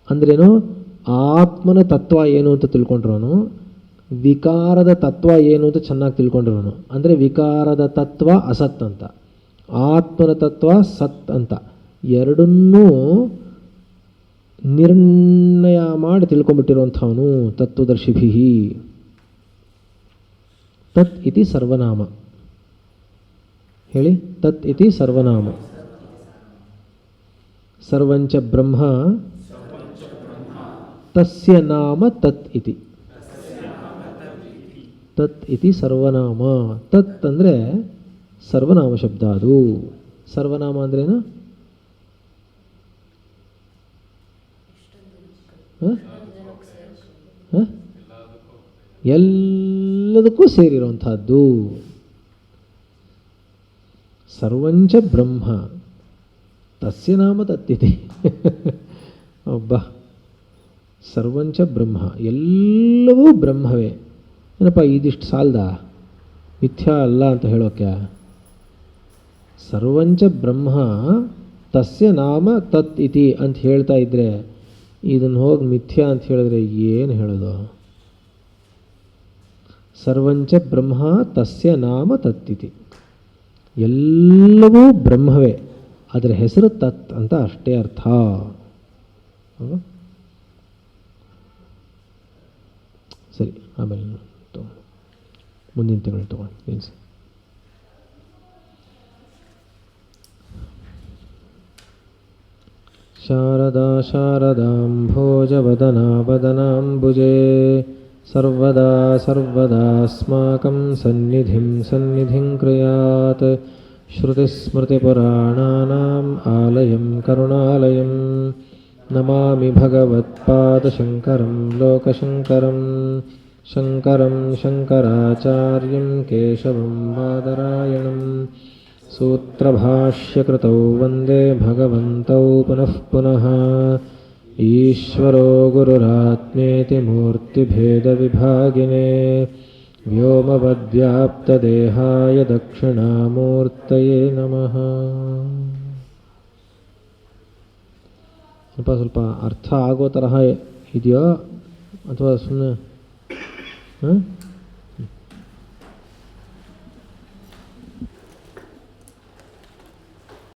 ಅಂದ್ರೇನು? ಆತ್ಮನ ತತ್ವ ಏನು ಅಂತ ತಿಳ್ಕೊಂಡಿರೋನು, ವಿಕಾರದ ತತ್ವ ಏನು ಅಂತ ಚೆನ್ನಾಗಿ ತಿಳ್ಕೊಂಡಿರೋನು. ಅಂದರೆ ವಿಕಾರದ ತತ್ವ ಅಸತ್ ಅಂತ, ಆತ್ಮನ ತತ್ವ ಸತ್ ಅಂತ ಎರಡನ್ನೂ ನಿರ್ಣಯ ಮಾಡಿ ತಿಳ್ಕೊಂಬಿಟ್ಟಿರುವಂಥವನು ತತ್ವದರ್ಶಿಭಿ. ತತ್ ಇತಿ ಸರ್ವನಾಮ. ಹೇಳಿ, ತತ್ ಇತಿ ಸರ್ವನಾಮ. ಸರ್ವಂಚ ಬ್ರಹ್ಮ ತಸ್ಯ ನಾಮ ತತ್ ಇತಿ. ತತ್ ಇತಿ ಸರ್ವನಾಮ. ತತ್ ಅಂದರೆ ಸರ್ವನಾಮ ಶಬ್ದ. ಅದು ಸರ್ವನಾಮ ಅಂದ್ರೇನು? ಎಲ್ಲದಕ್ಕೂ ಸೇರಿರುವಂಥದ್ದು. ಸರ್ವಂಚ ಬ್ರಹ್ಮ ತಸ್ಯ ನಾಮ ತತ್ತಿತಿ. ಒಬ್ಬ ಸರ್ವಂಚ ಬ್ರಹ್ಮ, ಎಲ್ಲವೂ ಬ್ರಹ್ಮವೇ. ಏನಪ್ಪ ಇದಿಷ್ಟು ಸಾಲದ ಮಿಥ್ಯಾ ಅಲ್ಲ ಅಂತ ಹೇಳೋಕ್ಕೆ? ಸರ್ವಂಚ ಬ್ರಹ್ಮ ತಸ್ಯ ನಾಮ ತತ್ ಇತಿ ಅಂತ ಹೇಳ್ತಾ ಇದ್ದರೆ ಇದನ್ನು ಹೋಗಿ ಮಿಥ್ಯಾ ಅಂತ ಹೇಳಿದ್ರೆ ಏನು ಹೇಳೋದು? ಸರ್ವಂಚ ಬ್ರಹ್ಮ ತಸ್ಯ ನಾಮ ತತ್ತಿತಿ. ಎಲ್ಲವೂ ಬ್ರಹ್ಮವೇ, ಅದರ ಹೆಸರು ತತ್ ಅಂತ ಅಷ್ಟೇ ಅರ್ಥ. ಸರಿ, ಆಮೇಲೆ ಮುಂದಿನ ತಿಂಗಳು ತಗೊಂಡು ನಿಲ್ಲಿಸಿ. ಶಾರದಾ ಶಾರದಾಂಭೋಜವದನಾ ವದನಾಂಬುಜೆ ಸರ್ವದಾ ಸರ್ವದಾಸ್ಮಾಕಂ ಸನ್ನಿಧಿಂ ಕ್ರಿಯಾತ್. ಶ್ರುತಿಸ್ಮೃತಿಪುರಾಣಾನಾಂ ಆಲಯಂ ಕರುಣಾಲಯಂ ನಮಾಮಿ ಭಗವತ್ಪಾದಶಂಕರಂ ಲೋಕಶಂಕರಂ. ಶಂಕರಂ ಶಂಕರಾಚಾರ್ಯಂ ಕೇಶವಂ ಬಾದರಾಯಣಂ. ಸೂತ್ರಭಾಷ್ಯಕೃತೌ ವಂದೇ ಭಗವಂತೌ ಪುನಃ ಪುನಃ. ಈಶ್ವರೋ ಗುರುರಾತ್ಮೇತಿ ಮೂರ್ತಿಭೇದವಿಭಾಗಿನೇ ವ್ಯೋಮವದ್ವ್ಯಾಪ್ತದೇಹಾಯ ದಕ್ಷಿಣಾಮೂರ್ತಯೇ ನಮಃ. ಸ್ವಲ್ಪ ಅರ್ಥ ಆಗೋ ತರಹ ಇದೆಯೋ ಅಥವಾ ಸುಮ್ಮನೆ